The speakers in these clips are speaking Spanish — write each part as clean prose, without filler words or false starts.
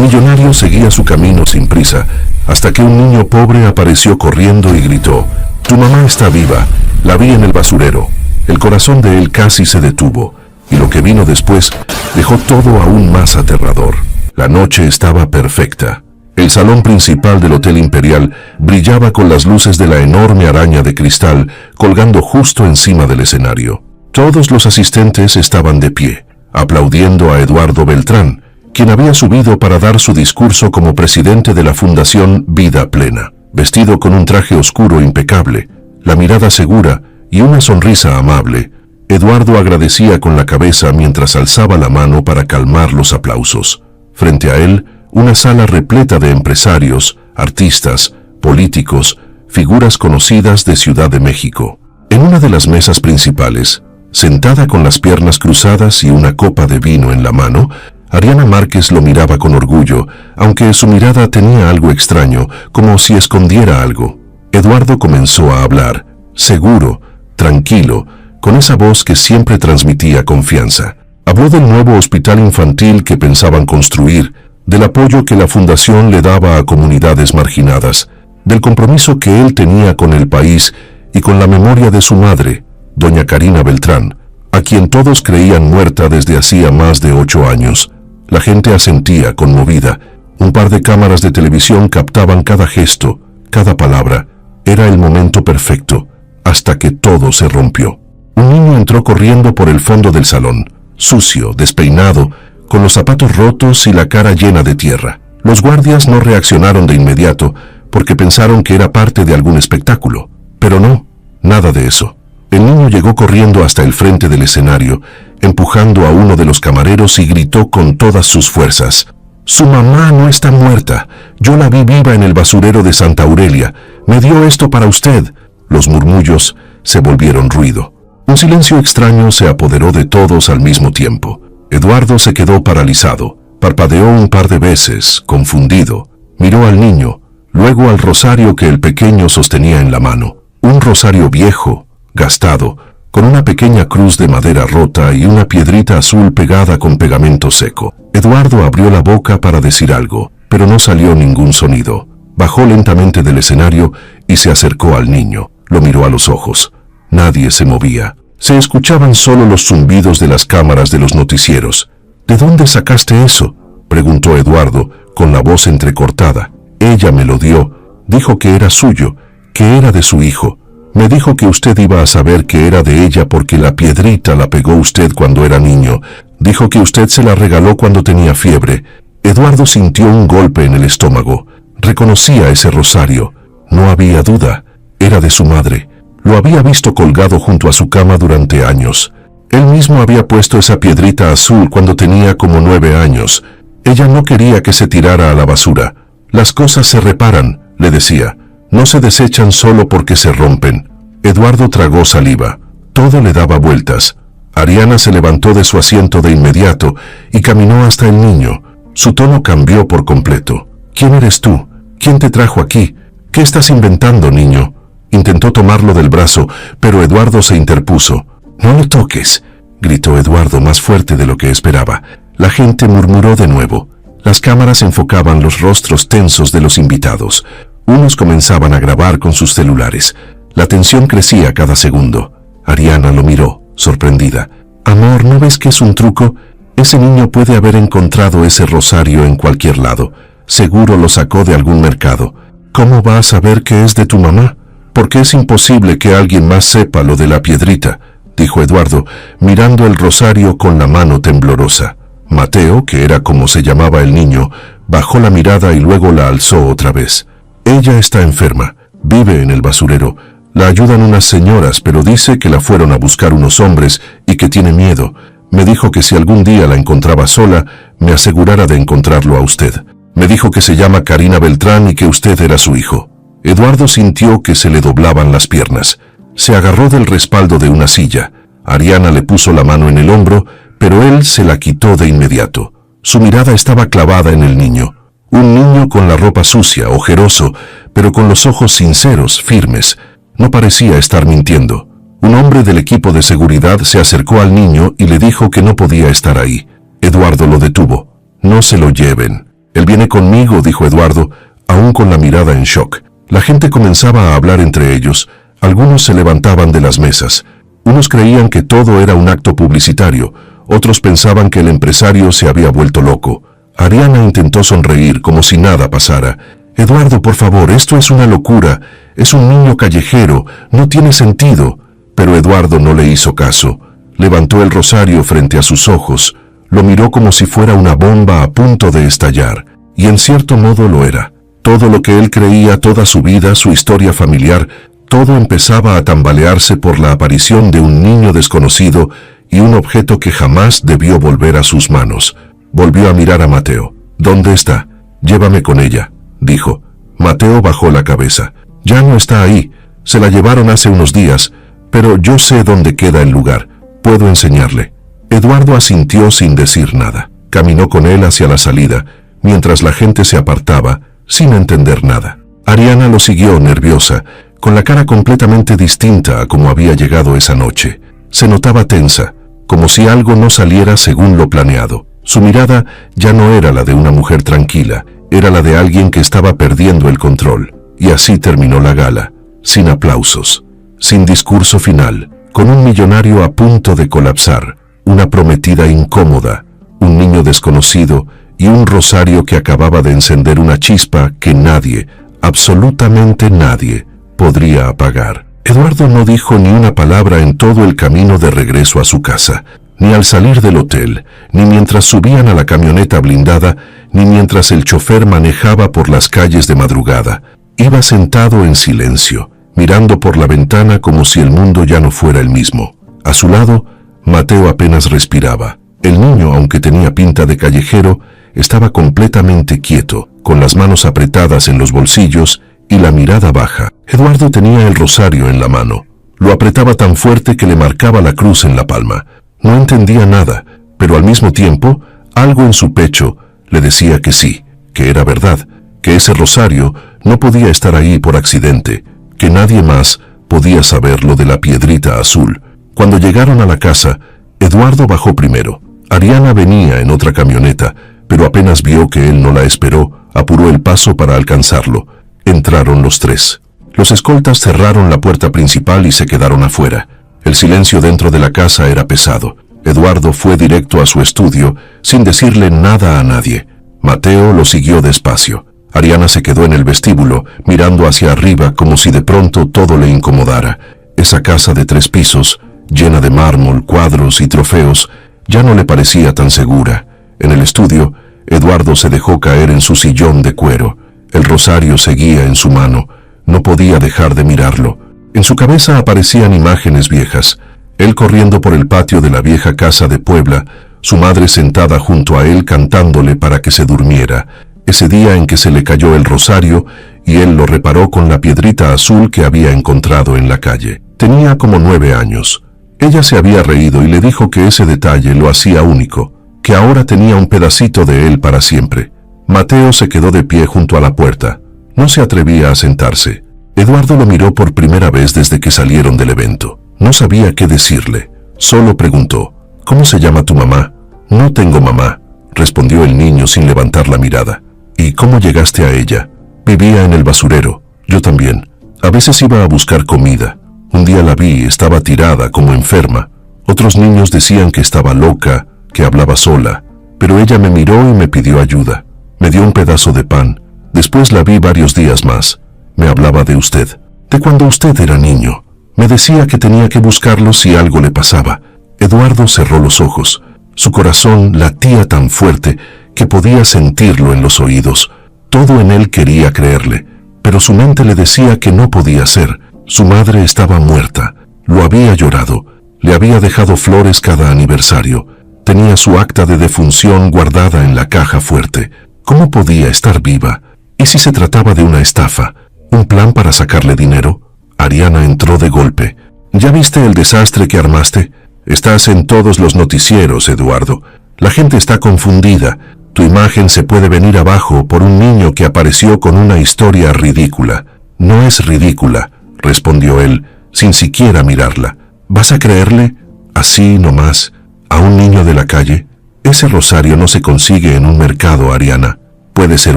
millonario seguía su camino sin prisa, hasta que un niño pobre apareció corriendo y gritó: «Tu mamá está viva, la vi en el basurero». El corazón de él casi se detuvo, y lo que vino después dejó todo aún más aterrador. La noche estaba perfecta. El salón principal del Hotel Imperial brillaba con las luces de la enorme araña de cristal colgando justo encima del escenario. Todos los asistentes estaban de pie, aplaudiendo a Eduardo Beltrán, quien había subido para dar su discurso como presidente de la Fundación Vida Plena. Vestido con un traje oscuro impecable, la mirada segura y una sonrisa amable, Eduardo agradecía con la cabeza mientras alzaba la mano para calmar los aplausos. Frente a él, una sala repleta de empresarios, artistas, políticos, figuras conocidas de Ciudad de México. En una de las mesas principales, sentada con las piernas cruzadas y una copa de vino en la mano, Ariana Márquez lo miraba con orgullo, aunque su mirada tenía algo extraño, como si escondiera algo. Eduardo comenzó a hablar, seguro, tranquilo, con esa voz que siempre transmitía confianza. Habló del nuevo hospital infantil que pensaban construir, del apoyo que la fundación le daba a comunidades marginadas, del compromiso que él tenía con el país y con la memoria de su madre, doña Karina Beltrán, a quien todos creían muerta desde hacía más de 8 años. La gente asentía, conmovida. Un par de cámaras de televisión captaban cada gesto, cada palabra. Era el momento perfecto, hasta que todo se rompió. Un niño entró corriendo por el fondo del salón, sucio, despeinado, con los zapatos rotos y la cara llena de tierra. Los guardias no reaccionaron de inmediato porque pensaron que era parte de algún espectáculo. Pero no, nada de eso. El niño llegó corriendo hasta el frente del escenario, empujando a uno de los camareros y gritó con todas sus fuerzas: «Su mamá no está muerta. Yo la vi viva en el basurero de Santa Aurelia. Me dio esto para usted». Los murmullos se volvieron ruido. Un silencio extraño se apoderó de todos al mismo tiempo. Eduardo se quedó paralizado. Parpadeó un par de veces, confundido. Miró al niño, luego al rosario que el pequeño sostenía en la mano. Un rosario viejo, gastado, con una pequeña cruz de madera rota y una piedrita azul pegada con pegamento seco. Eduardo abrió la boca para decir algo, pero no salió ningún sonido. Bajó lentamente del escenario y se acercó al niño. Lo miró a los ojos. Nadie se movía. Se escuchaban solo los zumbidos de las cámaras de los noticieros. «¿De dónde sacaste eso?», preguntó Eduardo, con la voz entrecortada. «Ella me lo dio. Dijo que era suyo, que era de su hijo. Me dijo que usted iba a saber que era de ella porque la piedrita la pegó usted cuando era niño. Dijo que usted se la regaló cuando tenía fiebre». Eduardo sintió un golpe en el estómago. Reconocía ese rosario. No había duda. Era de su madre. Lo había visto colgado junto a su cama durante años. Él mismo había puesto esa piedrita azul cuando tenía como 9 años. Ella no quería que se tirara a la basura. «Las cosas se reparan», le decía. «No se desechan solo porque se rompen». Eduardo tragó saliva. Todo le daba vueltas. Ariana se levantó de su asiento de inmediato y caminó hasta el niño. Su tono cambió por completo. «¿Quién eres tú? ¿Quién te trajo aquí? ¿Qué estás inventando, niño?». Intentó tomarlo del brazo, pero Eduardo se interpuso. «No lo toques», gritó Eduardo más fuerte de lo que esperaba. La gente murmuró de nuevo. Las cámaras enfocaban los rostros tensos de los invitados. Unos comenzaban a grabar con sus celulares. La tensión crecía cada segundo. Ariana lo miró, sorprendida. «Amor, ¿no ves que es un truco? Ese niño puede haber encontrado ese rosario en cualquier lado. Seguro lo sacó de algún mercado. ¿Cómo va a saber que es de tu mamá? Porque es imposible que alguien más sepa lo de la piedrita», dijo Eduardo, mirando el rosario con la mano temblorosa. Mateo, que era como se llamaba el niño, bajó la mirada y luego la alzó otra vez. «Ella está enferma, vive en el basurero. La ayudan unas señoras, pero dice que la fueron a buscar unos hombres y que tiene miedo. Me dijo que si algún día la encontraba sola, me asegurara de encontrarlo a usted. Me dijo que se llama Karina Beltrán y que usted era su hijo». Eduardo sintió que se le doblaban las piernas. Se agarró del respaldo de una silla. Ariana le puso la mano en el hombro, pero él se la quitó de inmediato. Su mirada estaba clavada en el niño. Un niño con la ropa sucia, ojeroso, pero con los ojos sinceros, firmes. No parecía estar mintiendo. Un hombre del equipo de seguridad se acercó al niño y le dijo que no podía estar ahí. Eduardo lo detuvo. «No se lo lleven». Él viene conmigo, dijo Eduardo, aún con la mirada en shock. La gente comenzaba a hablar entre ellos. Algunos se levantaban de las mesas. Unos creían que todo era un acto publicitario. Otros pensaban que el empresario se había vuelto loco. Ariana intentó sonreír como si nada pasara. Eduardo, por favor, esto es una locura. Es un niño callejero. No tiene sentido. Pero Eduardo no le hizo caso. Levantó el rosario frente a sus ojos. Lo miró como si fuera una bomba a punto de estallar. Y en cierto modo lo era. Todo lo que él creía, toda su vida, su historia familiar, todo empezaba a tambalearse por la aparición de un niño desconocido y un objeto que jamás debió volver a sus manos. Volvió a mirar a Mateo. ¿Dónde está? Llévame con ella, dijo. Mateo bajó la cabeza. Ya no está ahí. Se la llevaron hace unos días, pero yo sé dónde queda el lugar. Puedo enseñarle. Eduardo asintió sin decir nada. Caminó con él hacia la salida, mientras la gente se apartaba, sin entender nada. Ariana lo siguió nerviosa, con la cara completamente distinta a como había llegado esa noche. Se notaba tensa, como si algo no saliera según lo planeado. Su mirada ya no era la de una mujer tranquila, era la de alguien que estaba perdiendo el control. Y así terminó la gala, sin aplausos, sin discurso final, con un millonario a punto de colapsar, una prometida incómoda, un niño desconocido y un rosario que acababa de encender una chispa que nadie, absolutamente nadie, podría apagar. Eduardo no dijo ni una palabra en todo el camino de regreso a su casa, ni al salir del hotel, ni mientras subían a la camioneta blindada, ni mientras el chofer manejaba por las calles de madrugada. Iba sentado en silencio, mirando por la ventana como si el mundo ya no fuera el mismo. A su lado, Mateo apenas respiraba. El niño, aunque tenía pinta de callejero, estaba completamente quieto, con las manos apretadas en los bolsillos y la mirada baja. Eduardo tenía el rosario en la mano. Lo apretaba tan fuerte que le marcaba la cruz en la palma. No entendía nada, pero al mismo tiempo, algo en su pecho le decía que sí, que era verdad, que ese rosario no podía estar ahí por accidente, que nadie más podía saber lo de la piedrita azul. Cuando llegaron a la casa, Eduardo bajó primero. Ariana venía en otra camioneta, pero apenas vio que él no la esperó, apuró el paso para alcanzarlo. Entraron los tres. Los escoltas cerraron la puerta principal y se quedaron afuera. El silencio dentro de la casa era pesado. Eduardo fue directo a su estudio, sin decirle nada a nadie. Mateo lo siguió despacio. Ariana se quedó en el vestíbulo, mirando hacia arriba como si de pronto todo le incomodara. Esa casa de 3 pisos, llena de mármol, cuadros y trofeos, ya no le parecía tan segura. En el estudio, Eduardo se dejó caer en su sillón de cuero. El rosario seguía en su mano. No podía dejar de mirarlo. En su cabeza aparecían imágenes viejas. Él corriendo por el patio de la vieja casa de Puebla, su madre sentada junto a él cantándole para que se durmiera. Ese día en que se le cayó el rosario y él lo reparó con la piedrita azul que había encontrado en la calle. Tenía como 9 años. Ella se había reído y le dijo que ese detalle lo hacía único, que ahora tenía un pedacito de él para siempre. Mateo se quedó de pie junto a la puerta. No se atrevía a sentarse. Eduardo lo miró por primera vez desde que salieron del evento. No sabía qué decirle. Solo preguntó, ¿cómo se llama tu mamá? No tengo mamá, respondió el niño sin levantar la mirada. ¿Y cómo llegaste a ella? Vivía en el basurero. Yo también. A veces iba a buscar comida. Un día la vi, estaba tirada como enferma. Otros niños decían que estaba loca, que hablaba sola, pero ella me miró y me pidió ayuda. Me dio un pedazo de pan. Después la vi varios días más. Me hablaba de usted, de cuando usted era niño. Me decía que tenía que buscarlo si algo le pasaba. Eduardo cerró los ojos. Su corazón latía tan fuerte que podía sentirlo en los oídos. Todo en él quería creerle, pero su mente le decía que no podía ser. Su madre estaba muerta. Lo había llorado. Le había dejado flores cada aniversario. Tenía su acta de defunción guardada en la caja fuerte. ¿Cómo podía estar viva? ¿Y si se trataba de una estafa? ¿Un plan para sacarle dinero? Ariana entró de golpe. ¿Ya viste el desastre que armaste? Estás en todos los noticieros, Eduardo. La gente está confundida. Tu imagen se puede venir abajo por un niño que apareció con una historia ridícula. No es ridícula, respondió él, sin siquiera mirarla. ¿Vas a creerle, así nomás, a un niño de la calle? Ese rosario no se consigue en un mercado, Ariana. Puede ser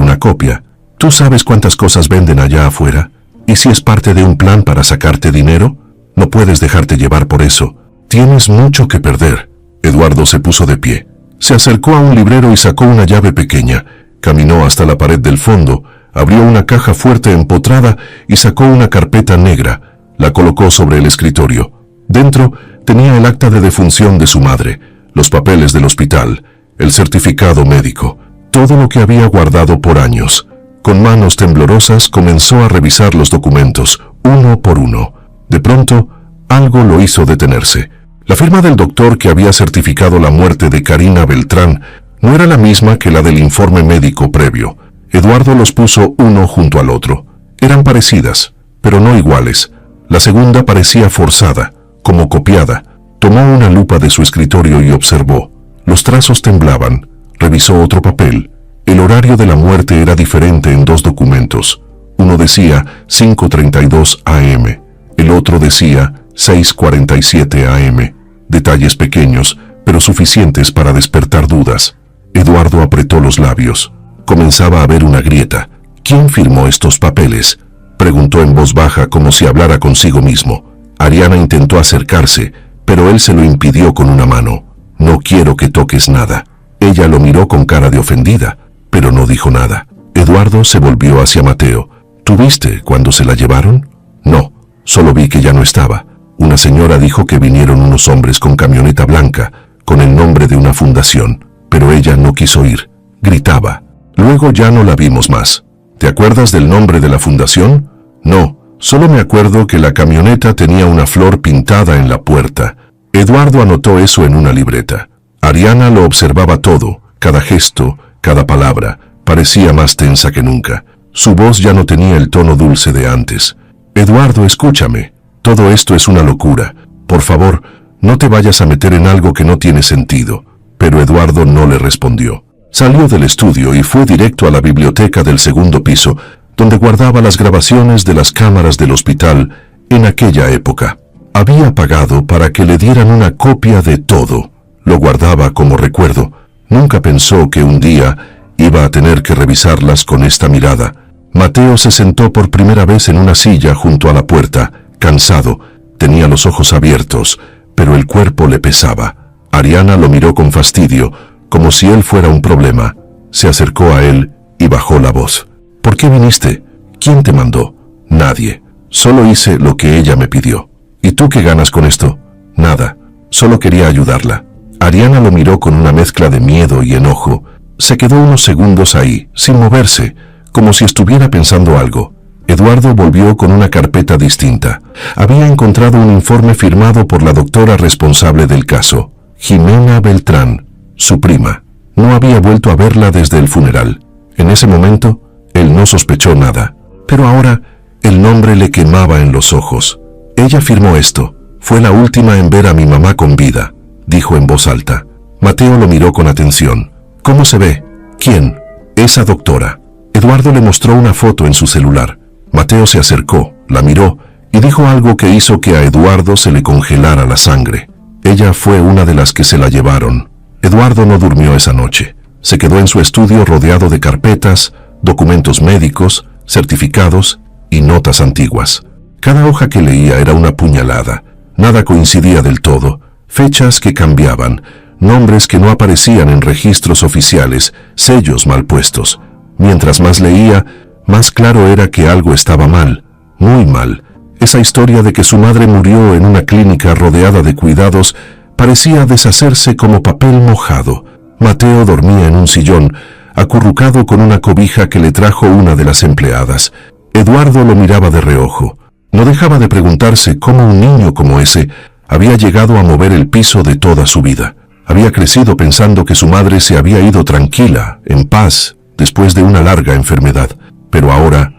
una copia. ¿Tú sabes cuántas cosas venden allá afuera? ¿Y si es parte de un plan para sacarte dinero? No puedes dejarte llevar por eso. Tienes mucho que perder. Eduardo se puso de pie. Se acercó a un librero y sacó una llave pequeña. Caminó hasta la pared del fondo, abrió una caja fuerte empotrada y sacó una carpeta negra. La colocó sobre el escritorio. Dentro tenía el acta de defunción de su madre, los papeles del hospital, el certificado médico, todo lo que había guardado por años. Con manos temblorosas comenzó a revisar los documentos, uno por uno. De pronto, algo lo hizo detenerse. La firma del doctor que había certificado la muerte de Karina Beltrán no era la misma que la del informe médico previo. Eduardo los puso uno junto al otro. Eran parecidas, pero no iguales. La segunda parecía forzada, como copiada. Tomó una lupa de su escritorio y observó. Los trazos temblaban. Revisó otro papel. El horario de la muerte era diferente en dos documentos. Uno decía 5:32 AM. El otro decía 6:47 AM. Detalles pequeños, pero suficientes para despertar dudas. Eduardo apretó los labios. Comenzaba a ver una grieta. ¿Quién firmó estos papeles?, preguntó en voz baja como si hablara consigo mismo. Ariana intentó acercarse, pero él se lo impidió con una mano. No quiero que toques nada. Ella lo miró con cara de ofendida, pero no dijo nada. Eduardo se volvió hacia Mateo. ¿Tú viste cuando se la llevaron? No, solo vi que ya no estaba. Una señora dijo que vinieron unos hombres con camioneta blanca, con el nombre de una fundación, pero ella no quiso ir. Gritaba. Luego ya no la vimos más. ¿Te acuerdas del nombre de la fundación? No, solo me acuerdo que la camioneta tenía una flor pintada en la puerta. Eduardo anotó eso en una libreta. Ariana lo observaba todo, cada gesto, cada palabra. Parecía más tensa que nunca. Su voz ya no tenía el tono dulce de antes. Eduardo, escúchame. Todo esto es una locura. Por favor, no te vayas a meter en algo que no tiene sentido. Pero Eduardo no le respondió. Salió del estudio y fue directo a la biblioteca del segundo piso, donde guardaba las grabaciones de las cámaras del hospital en aquella época. Había pagado para que le dieran una copia de todo. Lo guardaba como recuerdo. Nunca pensó que un día iba a tener que revisarlas con esta mirada. Mateo se sentó por primera vez en una silla junto a la puerta, cansado. Tenía los ojos abiertos, pero el cuerpo le pesaba. Ariana lo miró con fastidio, como si él fuera un problema. Se acercó a él y bajó la voz. ¿Por qué viniste? ¿Quién te mandó? Nadie. Solo hice lo que ella me pidió. ¿Y tú qué ganas con esto? Nada. Solo quería ayudarla. Ariana lo miró con una mezcla de miedo y enojo. Se quedó unos segundos ahí, sin moverse, como si estuviera pensando algo. Eduardo volvió con una carpeta distinta. Había encontrado un informe firmado por la doctora responsable del caso, Jimena Beltrán, su prima. No había vuelto a verla desde el funeral. En ese momento, él no sospechó nada. Pero ahora, el nombre le quemaba en los ojos. Ella firmó esto. Fue la última en ver a mi mamá con vida, dijo en voz alta. Mateo lo miró con atención. ¿Cómo se ve? ¿Quién? Esa doctora. Eduardo le mostró una foto en su celular. Mateo se acercó, la miró y dijo algo que hizo que a Eduardo se le congelara la sangre. Ella fue una de las que se la llevaron. Eduardo no durmió esa noche. Se quedó en su estudio rodeado de carpetas, documentos médicos, certificados y notas antiguas. Cada hoja que leía era una puñalada. Nada coincidía del todo. Fechas que cambiaban, nombres que no aparecían en registros oficiales, sellos mal puestos. Mientras más leía, más claro era que algo estaba mal, muy mal. Esa historia de que su madre murió en una clínica rodeada de cuidados parecía deshacerse como papel mojado. Mateo dormía en un sillón, acurrucado con una cobija que le trajo una de las empleadas. Eduardo lo miraba de reojo. No dejaba de preguntarse cómo un niño como ese había llegado a mover el piso de toda su vida. Había crecido pensando que su madre se había ido tranquila, en paz, después de una larga enfermedad. Pero ahora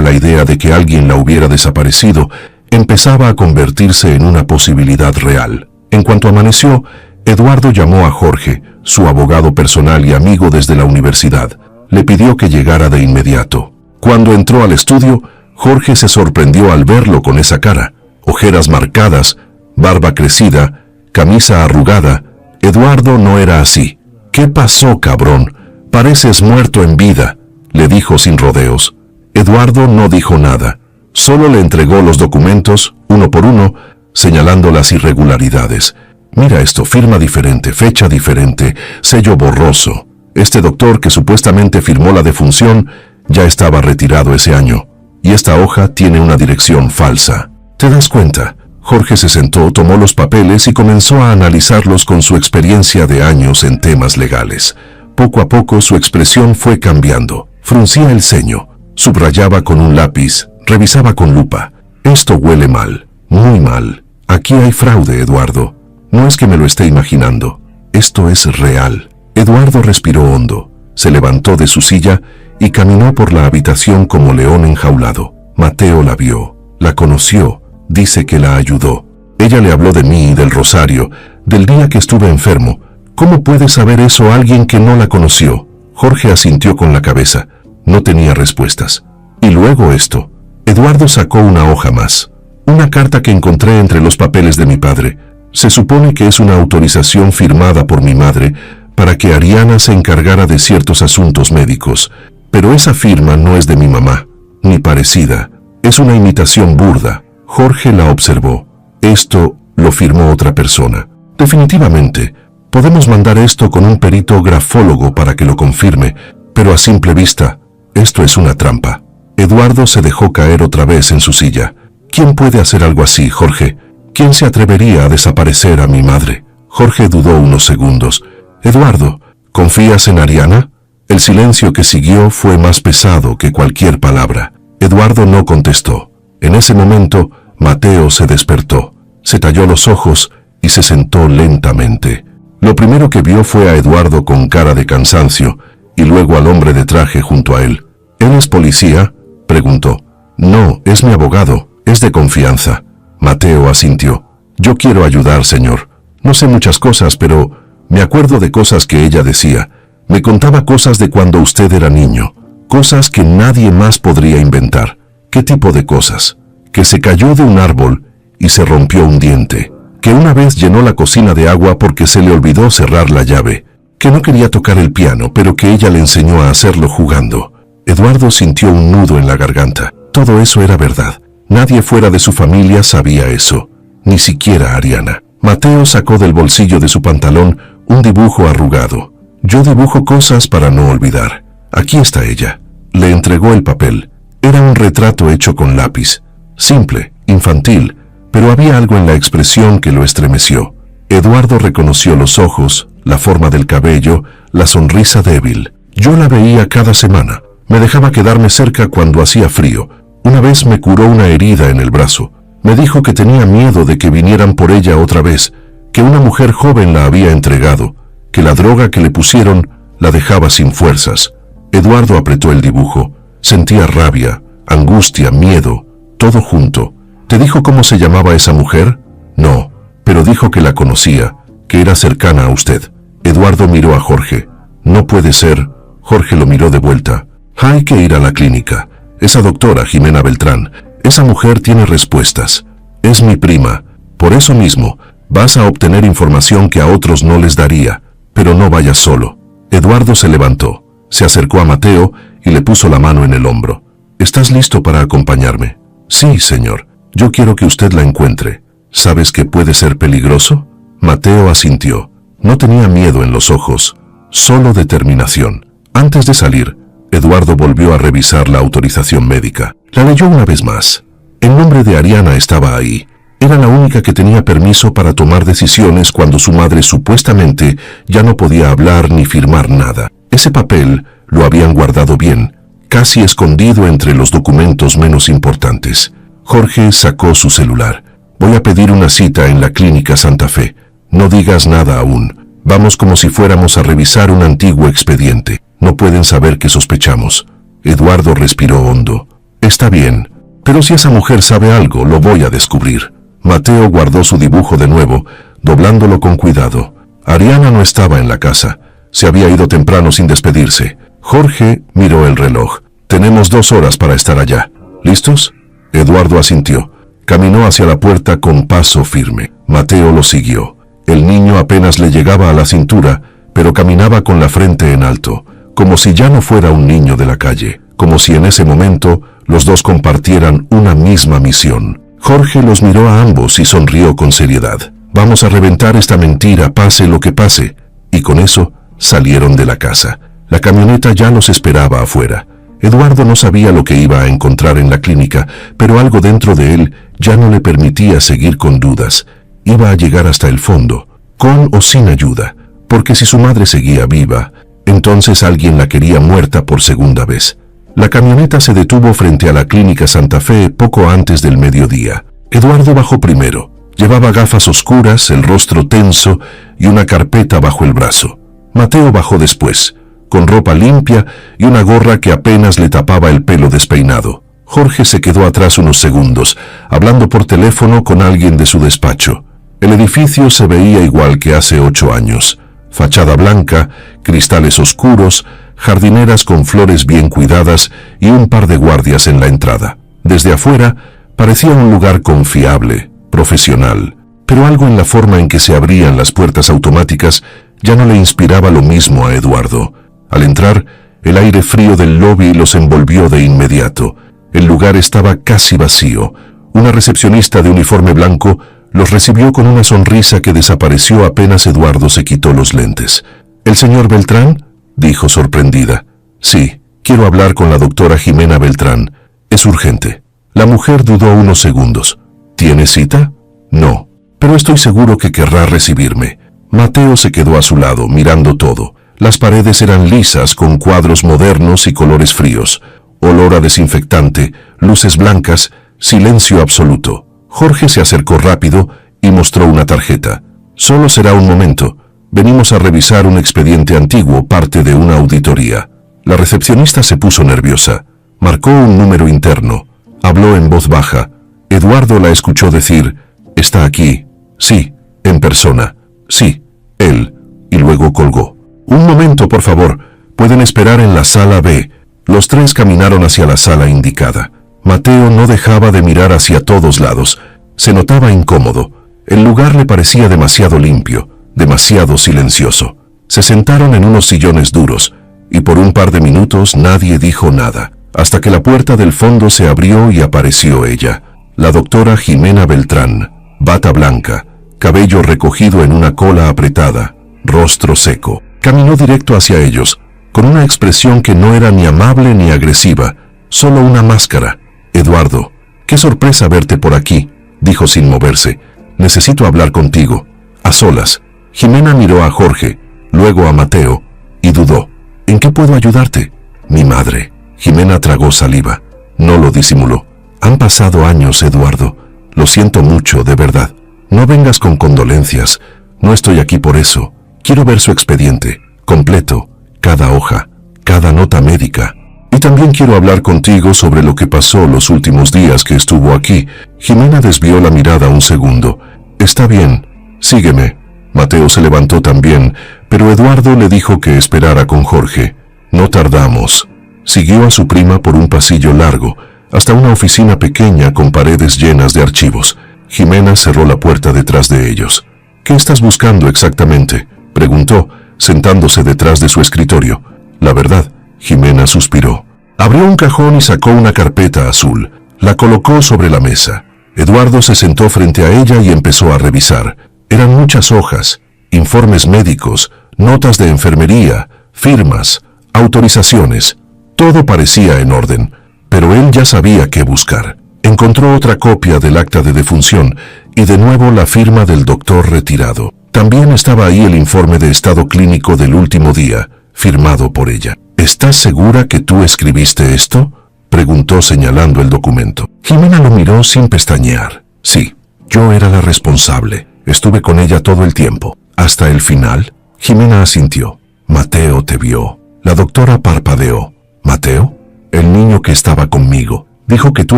la idea de que alguien la hubiera desaparecido empezaba a convertirse en una posibilidad real. En cuanto amaneció, Eduardo llamó a Jorge, su abogado personal y amigo desde la universidad. Le pidió que llegara de inmediato. Cuando entró al estudio, Jorge se sorprendió al verlo con esa cara. Ojeras marcadas, barba crecida, camisa arrugada. Eduardo no era así. ¿Qué pasó, cabrón? Pareces muerto en vida, le dijo sin rodeos. Eduardo no dijo nada, solo le entregó los documentos, uno por uno, señalando las irregularidades. Mira esto, firma diferente, fecha diferente, sello borroso. Este doctor que supuestamente firmó la defunción ya estaba retirado ese año, y esta hoja tiene una dirección falsa. ¿Te das cuenta? Jorge se sentó, tomó los papeles y comenzó a analizarlos con su experiencia de años en temas legales. Poco a poco su expresión fue cambiando. Fruncía el ceño, subrayaba con un lápiz, revisaba con lupa. Esto huele mal, muy mal. Aquí hay fraude, Eduardo. No es que me lo esté imaginando. Esto es real. Eduardo respiró hondo, se levantó de su silla y caminó por la habitación como león enjaulado. Mateo la vio, la conoció, dice que la ayudó. Ella le habló de mí y del rosario, del día que estuve enfermo. ¿Cómo puede saber eso alguien que no la conoció? Jorge asintió con la cabeza. No tenía respuestas. Y luego esto. Eduardo sacó una hoja más. Una carta que encontré entre los papeles de mi padre. Se supone que es una autorización firmada por mi madre para que Ariana se encargara de ciertos asuntos médicos. Pero esa firma no es de mi mamá, ni parecida. Es una imitación burda. Jorge la observó. Esto lo firmó otra persona. Definitivamente, podemos mandar esto con un perito grafólogo para que lo confirme, pero a simple vista, esto es una trampa. Eduardo se dejó caer otra vez en su silla. ¿Quién puede hacer algo así, Jorge? ¿Quién se atrevería a desaparecer a mi madre? Jorge dudó unos segundos. Eduardo, ¿confías en Ariana? El silencio que siguió fue más pesado que cualquier palabra. Eduardo no contestó. En ese momento, Mateo se despertó, se talló los ojos y se sentó lentamente. Lo primero que vio fue a Eduardo con cara de cansancio y luego al hombre de traje junto a él. ¿Él es policía?, preguntó. No, es mi abogado, es de confianza. Mateo asintió. Yo quiero ayudar, señor. No sé muchas cosas, pero me acuerdo de cosas que ella decía. Me contaba cosas de cuando usted era niño, cosas que nadie más podría inventar. ¿Qué tipo de cosas? Que se cayó de un árbol y se rompió un diente, que una vez llenó la cocina de agua porque se le olvidó cerrar la llave, que no quería tocar el piano, pero que ella le enseñó a hacerlo jugando. Eduardo sintió un nudo en la garganta. Todo eso era verdad. Nadie fuera de su familia sabía eso, ni siquiera Ariana. Mateo sacó del bolsillo de su pantalón un dibujo arrugado. Yo dibujo cosas para no olvidar. Aquí está ella. Le entregó el papel. Era un retrato hecho con lápiz. Simple, infantil, pero había algo en la expresión que lo estremeció. Eduardo reconoció los ojos, la forma del cabello, la sonrisa débil. Yo la veía cada semana. Me dejaba quedarme cerca cuando hacía frío. Una vez me curó una herida en el brazo. Me dijo que tenía miedo de que vinieran por ella otra vez, que una mujer joven la había entregado, que la droga que le pusieron la dejaba sin fuerzas. Eduardo apretó el dibujo. Sentía rabia, angustia, miedo, todo junto. ¿Te dijo cómo se llamaba esa mujer? No, pero dijo que la conocía, que era cercana a usted. Eduardo miró a Jorge. No puede ser. Jorge lo miró de vuelta. Hay que ir a la clínica. Esa doctora, Jimena Beltrán, esa mujer tiene respuestas. Es mi prima. Por eso mismo, vas a obtener información que a otros no les daría. Pero no vayas solo. Eduardo se levantó, se acercó a Mateo y le puso la mano en el hombro. ¿Estás listo para acompañarme? Sí, señor. Yo quiero que usted la encuentre. ¿Sabes que puede ser peligroso? Mateo asintió. No tenía miedo en los ojos, solo determinación. Antes de salir, Eduardo volvió a revisar la autorización médica. La leyó una vez más. El nombre de Ariana estaba ahí. Era la única que tenía permiso para tomar decisiones cuando su madre supuestamente ya no podía hablar ni firmar nada. Ese papel lo habían guardado bien, casi escondido entre los documentos menos importantes. Jorge sacó su celular. Voy a pedir una cita en la clínica Santa Fe. No digas nada aún. Vamos como si fuéramos a revisar un antiguo expediente. No pueden saber que sospechamos. Eduardo respiró hondo. Está bien, pero si esa mujer sabe algo, lo voy a descubrir. Mateo guardó su dibujo de nuevo, doblándolo con cuidado. Ariana no estaba en la casa. Se había ido temprano sin despedirse. Jorge miró el reloj. Tenemos 2 horas para estar allá. ¿Listos? Eduardo asintió. Caminó hacia la puerta con paso firme. Mateo lo siguió. El niño apenas le llegaba a la cintura, pero caminaba con la frente en alto, como si ya no fuera un niño de la calle, como si en ese momento los dos compartieran una misma misión. Jorge los miró a ambos y sonrió con seriedad. Vamos a reventar esta mentira, pase lo que pase. Y con eso salieron de la casa. La camioneta ya los esperaba afuera. Eduardo no sabía lo que iba a encontrar en la clínica, pero algo dentro de él ya no le permitía seguir con dudas. Iba a llegar hasta el fondo, con o sin ayuda, porque si su madre seguía viva, entonces alguien la quería muerta por segunda vez. La camioneta se detuvo frente a la clínica Santa Fe poco antes del mediodía. Eduardo bajó primero. Llevaba gafas oscuras, el rostro tenso y una carpeta bajo el brazo. Mateo bajó después, con ropa limpia y una gorra que apenas le tapaba el pelo despeinado. Jorge se quedó atrás unos segundos, hablando por teléfono con alguien de su despacho. El edificio se veía igual que hace 8 años. Fachada blanca, cristales oscuros, jardineras con flores bien cuidadas y un par de guardias en la entrada. Desde afuera, parecía un lugar confiable, profesional, pero algo en la forma en que se abrían las puertas automáticas ya no le inspiraba lo mismo a Eduardo. Al entrar, el aire frío del lobby los envolvió de inmediato. El lugar estaba casi vacío. Una recepcionista de uniforme blanco los recibió con una sonrisa que desapareció apenas Eduardo se quitó los lentes. ¿El señor Beltrán?, dijo sorprendida. Sí, quiero hablar con la doctora Jimena Beltrán. Es urgente. La mujer dudó unos segundos. ¿Tiene cita? No, pero estoy seguro que querrá recibirme. Mateo se quedó a su lado, mirando todo. Las paredes eran lisas, con cuadros modernos y colores fríos. Olor a desinfectante, luces blancas, silencio absoluto. Jorge se acercó rápido y mostró una tarjeta. Solo será un momento. Venimos a revisar un expediente antiguo, parte de una auditoría. La recepcionista se puso nerviosa. Marcó un número interno. Habló en voz baja. Eduardo la escuchó decir, «¿Está aquí?» «Sí, en persona». «Sí, él». Y luego colgó. «Un momento, por favor. Pueden esperar en la sala B». Los tres caminaron hacia la sala indicada. Mateo no dejaba de mirar hacia todos lados. Se notaba incómodo. El lugar le parecía demasiado limpio, demasiado silencioso. Se sentaron en unos sillones duros, y por un par de minutos nadie dijo nada, hasta que la puerta del fondo se abrió y apareció ella. La doctora Jimena Beltrán, bata blanca, cabello recogido en una cola apretada, rostro seco. Caminó directo hacia ellos, con una expresión que no era ni amable ni agresiva, solo una máscara. «Eduardo, qué sorpresa verte por aquí», dijo sin moverse. «Necesito hablar contigo, a solas». Jimena miró a Jorge, luego a Mateo, y dudó. «¿En qué puedo ayudarte?» «Mi madre». Jimena tragó saliva. No lo disimuló. «Han pasado años, Eduardo. Lo siento mucho, de verdad. No vengas con condolencias. No estoy aquí por eso. Quiero ver su expediente, completo, cada hoja, cada nota médica. Y también quiero hablar contigo sobre lo que pasó los últimos días que estuvo aquí». Jimena desvió la mirada un segundo. «Está bien, sígueme». Mateo se levantó también, pero Eduardo le dijo que esperara con Jorge. No tardamos. Siguió a su prima por un pasillo largo, hasta una oficina pequeña con paredes llenas de archivos. Jimena cerró la puerta detrás de ellos. «¿Qué estás buscando exactamente?», preguntó, sentándose detrás de su escritorio. «La verdad», Jimena suspiró. Abrió un cajón y sacó una carpeta azul. La colocó sobre la mesa. Eduardo se sentó frente a ella y empezó a revisar. Eran muchas hojas, informes médicos, notas de enfermería, firmas, autorizaciones. Todo parecía en orden, pero él ya sabía qué buscar. Encontró otra copia del acta de defunción y de nuevo la firma del doctor retirado. También estaba ahí el informe de estado clínico del último día, firmado por ella. «¿Estás segura que tú escribiste esto?», preguntó señalando el documento. Jimena lo miró sin pestañear. «Sí, yo era la responsable. Estuve con ella todo el tiempo. ¿Hasta el final?». Jimena asintió. «Mateo te vio». La doctora parpadeó. «¿Mateo?». «El niño que estaba conmigo. Dijo que tú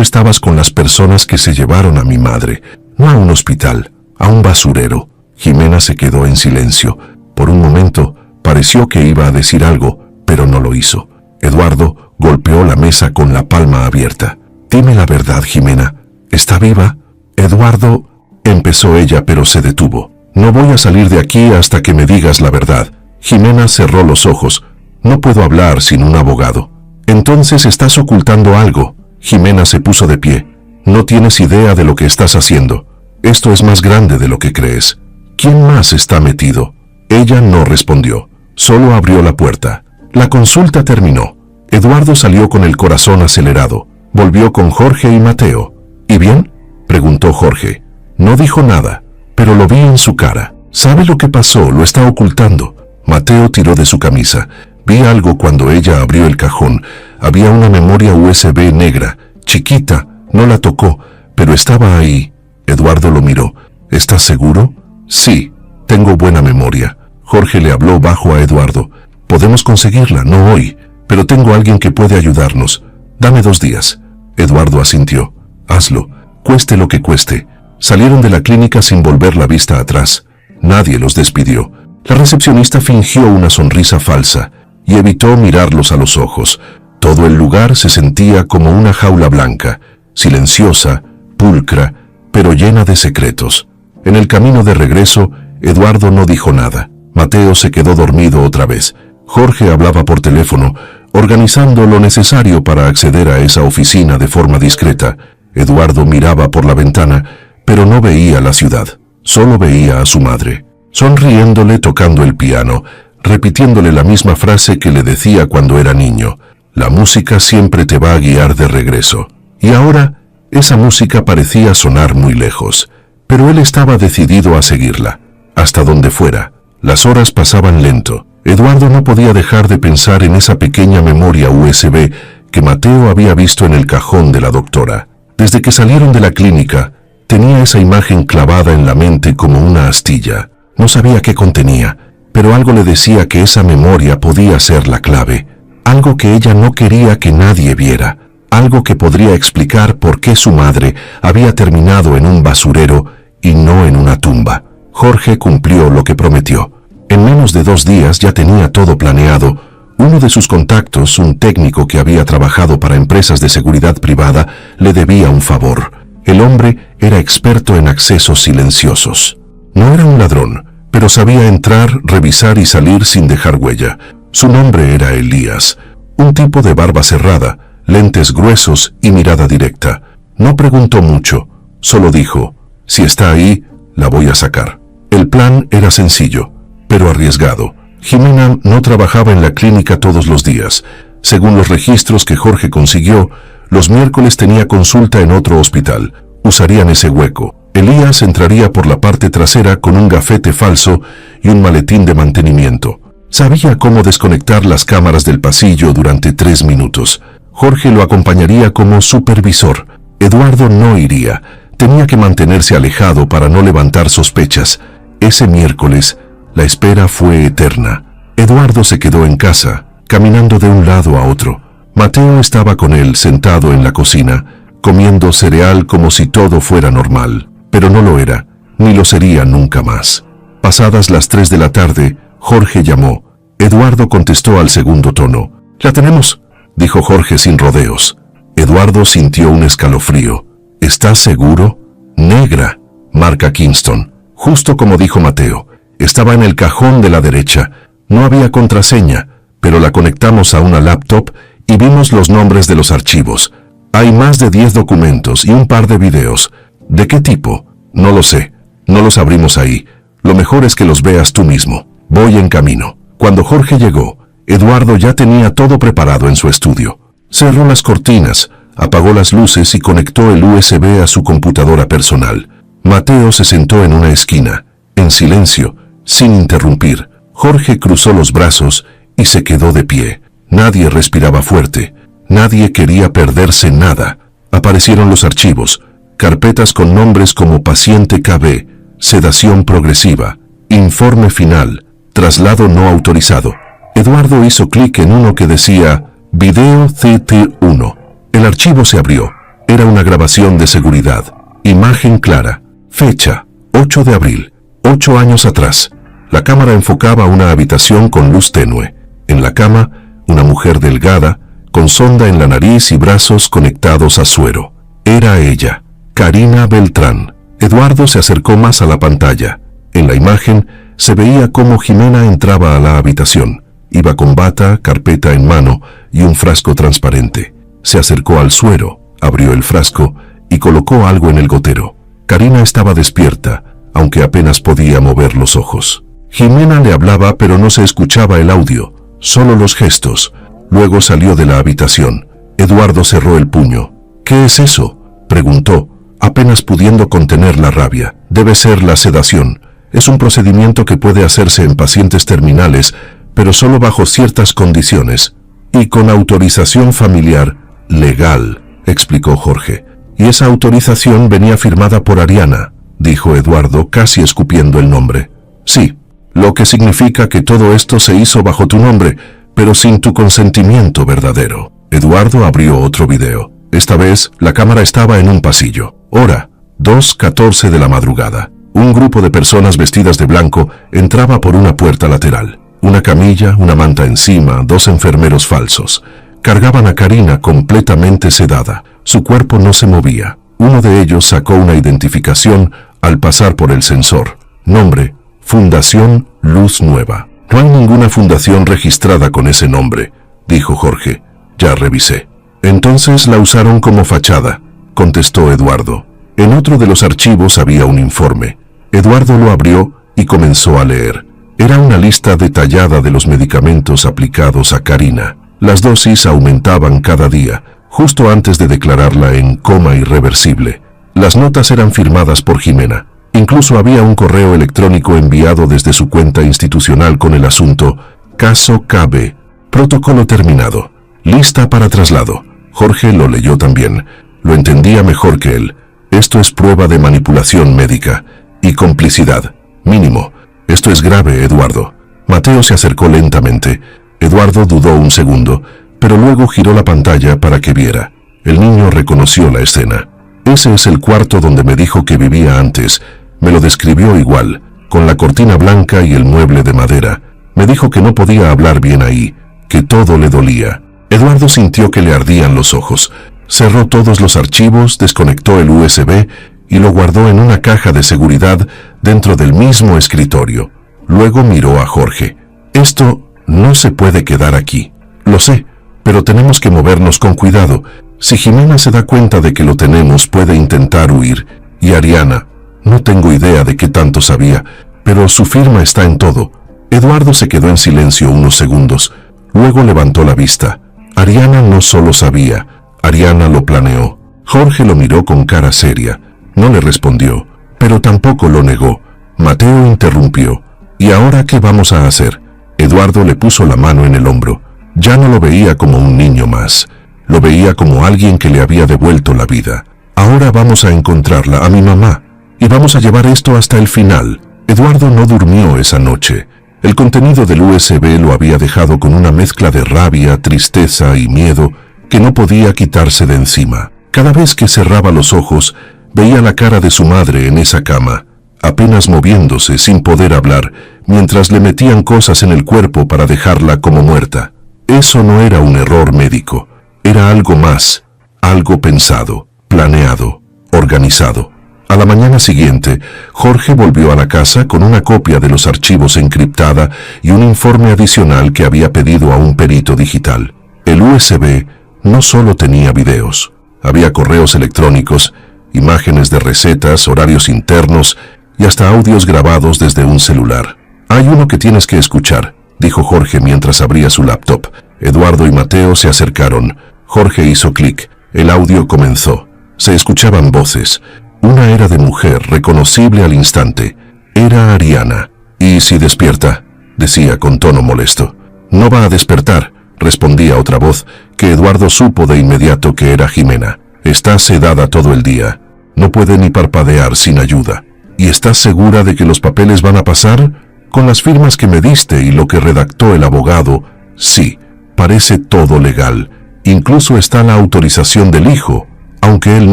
estabas con las personas que se llevaron a mi madre. No a un hospital, a un basurero». Jimena se quedó en silencio. Por un momento pareció que iba a decir algo, pero no lo hizo. Eduardo golpeó la mesa con la palma abierta. «Dime la verdad, Jimena. ¿Está viva?». «Eduardo», empezó ella, pero se detuvo. «No voy a salir de aquí hasta que me digas la verdad». Jimena cerró los ojos. No puedo hablar sin un abogado. Entonces estás ocultando algo. Jimena se puso de pie. No tienes idea de lo que estás haciendo. Esto es más grande de lo que crees. ¿Quién más está metido? Ella no respondió. Solo abrió la puerta. La consulta terminó. Eduardo salió con el corazón acelerado. Volvió con Jorge y Mateo. ¿Y bien?, preguntó Jorge. No dijo nada, pero lo vi en su cara. ¿Sabe lo que pasó? Lo está ocultando. Mateo tiró de su camisa. Vi algo cuando ella abrió el cajón. Había una memoria USB negra, chiquita. No la tocó, pero estaba ahí. Eduardo lo miró. ¿Estás seguro? Sí, tengo buena memoria. Jorge le habló bajo a Eduardo. Podemos conseguirla, no hoy, pero tengo a alguien que puede ayudarnos. Dame 2 días. Eduardo asintió. Hazlo, cueste lo que cueste. Salieron de la clínica sin volver la vista atrás. Nadie los despidió. La recepcionista fingió una sonrisa falsa y evitó mirarlos a los ojos. Todo el lugar se sentía como una jaula blanca, silenciosa, pulcra, pero llena de secretos. En el camino de regreso, Eduardo no dijo nada. Mateo se quedó dormido otra vez. Jorge hablaba por teléfono, organizando lo necesario para acceder a esa oficina de forma discreta. Eduardo miraba por la ventana, pero no veía la ciudad. Solo veía a su madre, sonriéndole, tocando el piano, repitiéndole la misma frase que le decía cuando era niño. La música siempre te va a guiar de regreso. Y ahora, esa música parecía sonar muy lejos, pero él estaba decidido a seguirla, hasta donde fuera. Las horas pasaban lento. Eduardo no podía dejar de pensar en esa pequeña memoria USB que Mateo había visto en el cajón de la doctora. Desde que salieron de la clínica, tenía esa imagen clavada en la mente como una astilla. No sabía qué contenía, pero algo le decía que esa memoria podía ser la clave. Algo que ella no quería que nadie viera. Algo que podría explicar por qué su madre había terminado en un basurero y no en una tumba. Jorge cumplió lo que prometió. En menos de 2 días ya tenía todo planeado. Uno de sus contactos, un técnico que había trabajado para empresas de seguridad privada, le debía un favor. El hombre era experto en accesos silenciosos. No era un ladrón, pero sabía entrar, revisar y salir sin dejar huella. Su nombre era Elías, un tipo de barba cerrada, lentes gruesos y mirada directa. No preguntó mucho, solo dijo, si está ahí, la voy a sacar. El plan era sencillo, pero arriesgado. Jimena no trabajaba en la clínica todos los días. Según los registros que Jorge consiguió, los miércoles tenía consulta en otro hospital. Usarían ese hueco. Elías entraría por la parte trasera con un gafete falso y un maletín de mantenimiento. Sabía cómo desconectar las cámaras del pasillo durante 3 minutos. Jorge lo acompañaría como supervisor. Eduardo no iría. Tenía que mantenerse alejado para no levantar sospechas. Ese miércoles, la espera fue eterna. Eduardo se quedó en casa, caminando de un lado a otro. Mateo estaba con él, sentado en la cocina, comiendo cereal como si todo fuera normal. Pero no lo era, ni lo sería nunca más. Pasadas las 3 de la tarde, Jorge llamó. Eduardo contestó al segundo tono. «La tenemos», dijo Jorge sin rodeos. Eduardo sintió un escalofrío. «¿Estás seguro?» «Negra», marca Kingston. Justo como dijo Mateo. Estaba en el cajón de la derecha. No había contraseña, pero la conectamos a una laptop y vimos los nombres de los archivos. Hay más de 10 documentos y un par de videos. ¿De qué tipo? No lo sé. No los abrimos ahí. Lo mejor es que los veas tú mismo. Voy en camino. Cuando Jorge llegó, Eduardo ya tenía todo preparado en su estudio. Cerró las cortinas, apagó las luces y conectó el USB a su computadora personal. Mateo se sentó en una esquina, en silencio, sin interrumpir. Jorge cruzó los brazos y se quedó de pie. Nadie respiraba fuerte. Nadie quería perderse nada. Aparecieron los archivos, carpetas con nombres como Paciente KB, Sedación Progresiva, Informe Final, Traslado no autorizado. Eduardo hizo clic en uno que decía Video CT1. El archivo se abrió. Era una grabación de seguridad. Imagen clara. Fecha, 8 de abril. 8 años atrás. La cámara enfocaba una habitación con luz tenue. En la cama, una mujer delgada, con sonda en la nariz y brazos conectados a suero. Era ella, Karina Beltrán. Eduardo se acercó más a la pantalla. En la imagen se veía cómo Jimena entraba a la habitación. Iba con bata, carpeta en mano y un frasco transparente. Se acercó al suero, abrió el frasco y colocó algo en el gotero. Karina estaba despierta, aunque apenas podía mover los ojos. Jimena le hablaba, pero no se escuchaba el audio, solo los gestos. Luego salió de la habitación. Eduardo cerró el puño. «¿Qué es eso?», preguntó, apenas pudiendo contener la rabia. «Debe ser la sedación. Es un procedimiento que puede hacerse en pacientes terminales, pero solo bajo ciertas condiciones y con autorización familiar legal», explicó Jorge. «Y esa autorización venía firmada por Ariana», dijo Eduardo, casi escupiendo el nombre. «Sí, lo que significa que todo esto se hizo bajo tu nombre, pero sin tu consentimiento verdadero». Eduardo abrió otro video. Esta vez, la cámara estaba en un pasillo. Hora, 2:14 de la madrugada. Un grupo de personas vestidas de blanco entraba por una puerta lateral. Una camilla, una manta encima, 2 enfermeros falsos. Cargaban a Karina completamente sedada. Su cuerpo no se movía. Uno de ellos sacó una identificación al pasar por el sensor. Nombre: Fundación Luz Nueva. «No hay ninguna fundación registrada con ese nombre», dijo Jorge. «Ya revisé». «Entonces la usaron como fachada», contestó Eduardo. En otro de los archivos había un informe. Eduardo lo abrió y comenzó a leer. Era una lista detallada de los medicamentos aplicados a Karina. Las dosis aumentaban cada día, justo antes de declararla en coma irreversible. Las notas eran firmadas por Jimena. Incluso había un correo electrónico enviado desde su cuenta institucional con el asunto: «Caso KB. Protocolo terminado. Lista para traslado». Jorge lo leyó también. Lo entendía mejor que él. Esto es prueba de manipulación médica y complicidad. Mínimo. Esto es grave, Eduardo. Mateo se acercó lentamente. Eduardo dudó un segundo, pero luego giró la pantalla para que viera. El niño reconoció la escena. «Ese es el cuarto donde me dijo que vivía antes. Me lo describió igual, con la cortina blanca y el mueble de madera. Me dijo que no podía hablar bien ahí, que todo le dolía». Eduardo sintió que le ardían los ojos. Cerró todos los archivos, desconectó el USB y lo guardó en una caja de seguridad dentro del mismo escritorio. Luego miró a Jorge. «Esto no se puede quedar aquí. Lo sé, pero tenemos que movernos con cuidado. Si Jimena se da cuenta de que lo tenemos, puede intentar huir. Y Ariana, no tengo idea de qué tanto sabía, pero su firma está en todo». Eduardo se quedó en silencio unos segundos. Luego levantó la vista. Ariana no solo sabía, Ariana lo planeó. Jorge lo miró con cara seria. No le respondió, pero tampoco lo negó. Mateo interrumpió. «¿Y ahora qué vamos a hacer?». Eduardo le puso la mano en el hombro. Ya no lo veía como un niño más. Lo veía como alguien que le había devuelto la vida. «Ahora vamos a encontrarla, a mi mamá, y vamos a llevar esto hasta el final». Eduardo no durmió esa noche. El contenido del USB lo había dejado con una mezcla de rabia, tristeza y miedo que no podía quitarse de encima. Cada vez que cerraba los ojos, veía la cara de su madre en esa cama, apenas moviéndose sin poder hablar, mientras le metían cosas en el cuerpo para dejarla como muerta. Eso no era un error médico, era algo más, algo pensado, planeado, organizado. A la mañana siguiente, Jorge volvió a la casa con una copia de los archivos encriptada y un informe adicional que había pedido a un perito digital. El USB no solo tenía videos, había correos electrónicos, imágenes de recetas, horarios internos y hasta audios grabados desde un celular. «Hay uno que tienes que escuchar», dijo Jorge mientras abría su laptop. Eduardo y Mateo se acercaron. Jorge hizo clic. El audio comenzó. Se escuchaban voces. Una era de mujer, reconocible al instante. Era Ariana. «¿Y si despierta?», decía con tono molesto. «No va a despertar», respondía otra voz, que Eduardo supo de inmediato que era Jimena. «Está sedada todo el día. No puede ni parpadear sin ayuda». «¿Y estás segura de que los papeles van a pasar? Con las firmas que me diste y lo que redactó el abogado, sí, parece todo legal. Incluso está la autorización del hijo, aunque él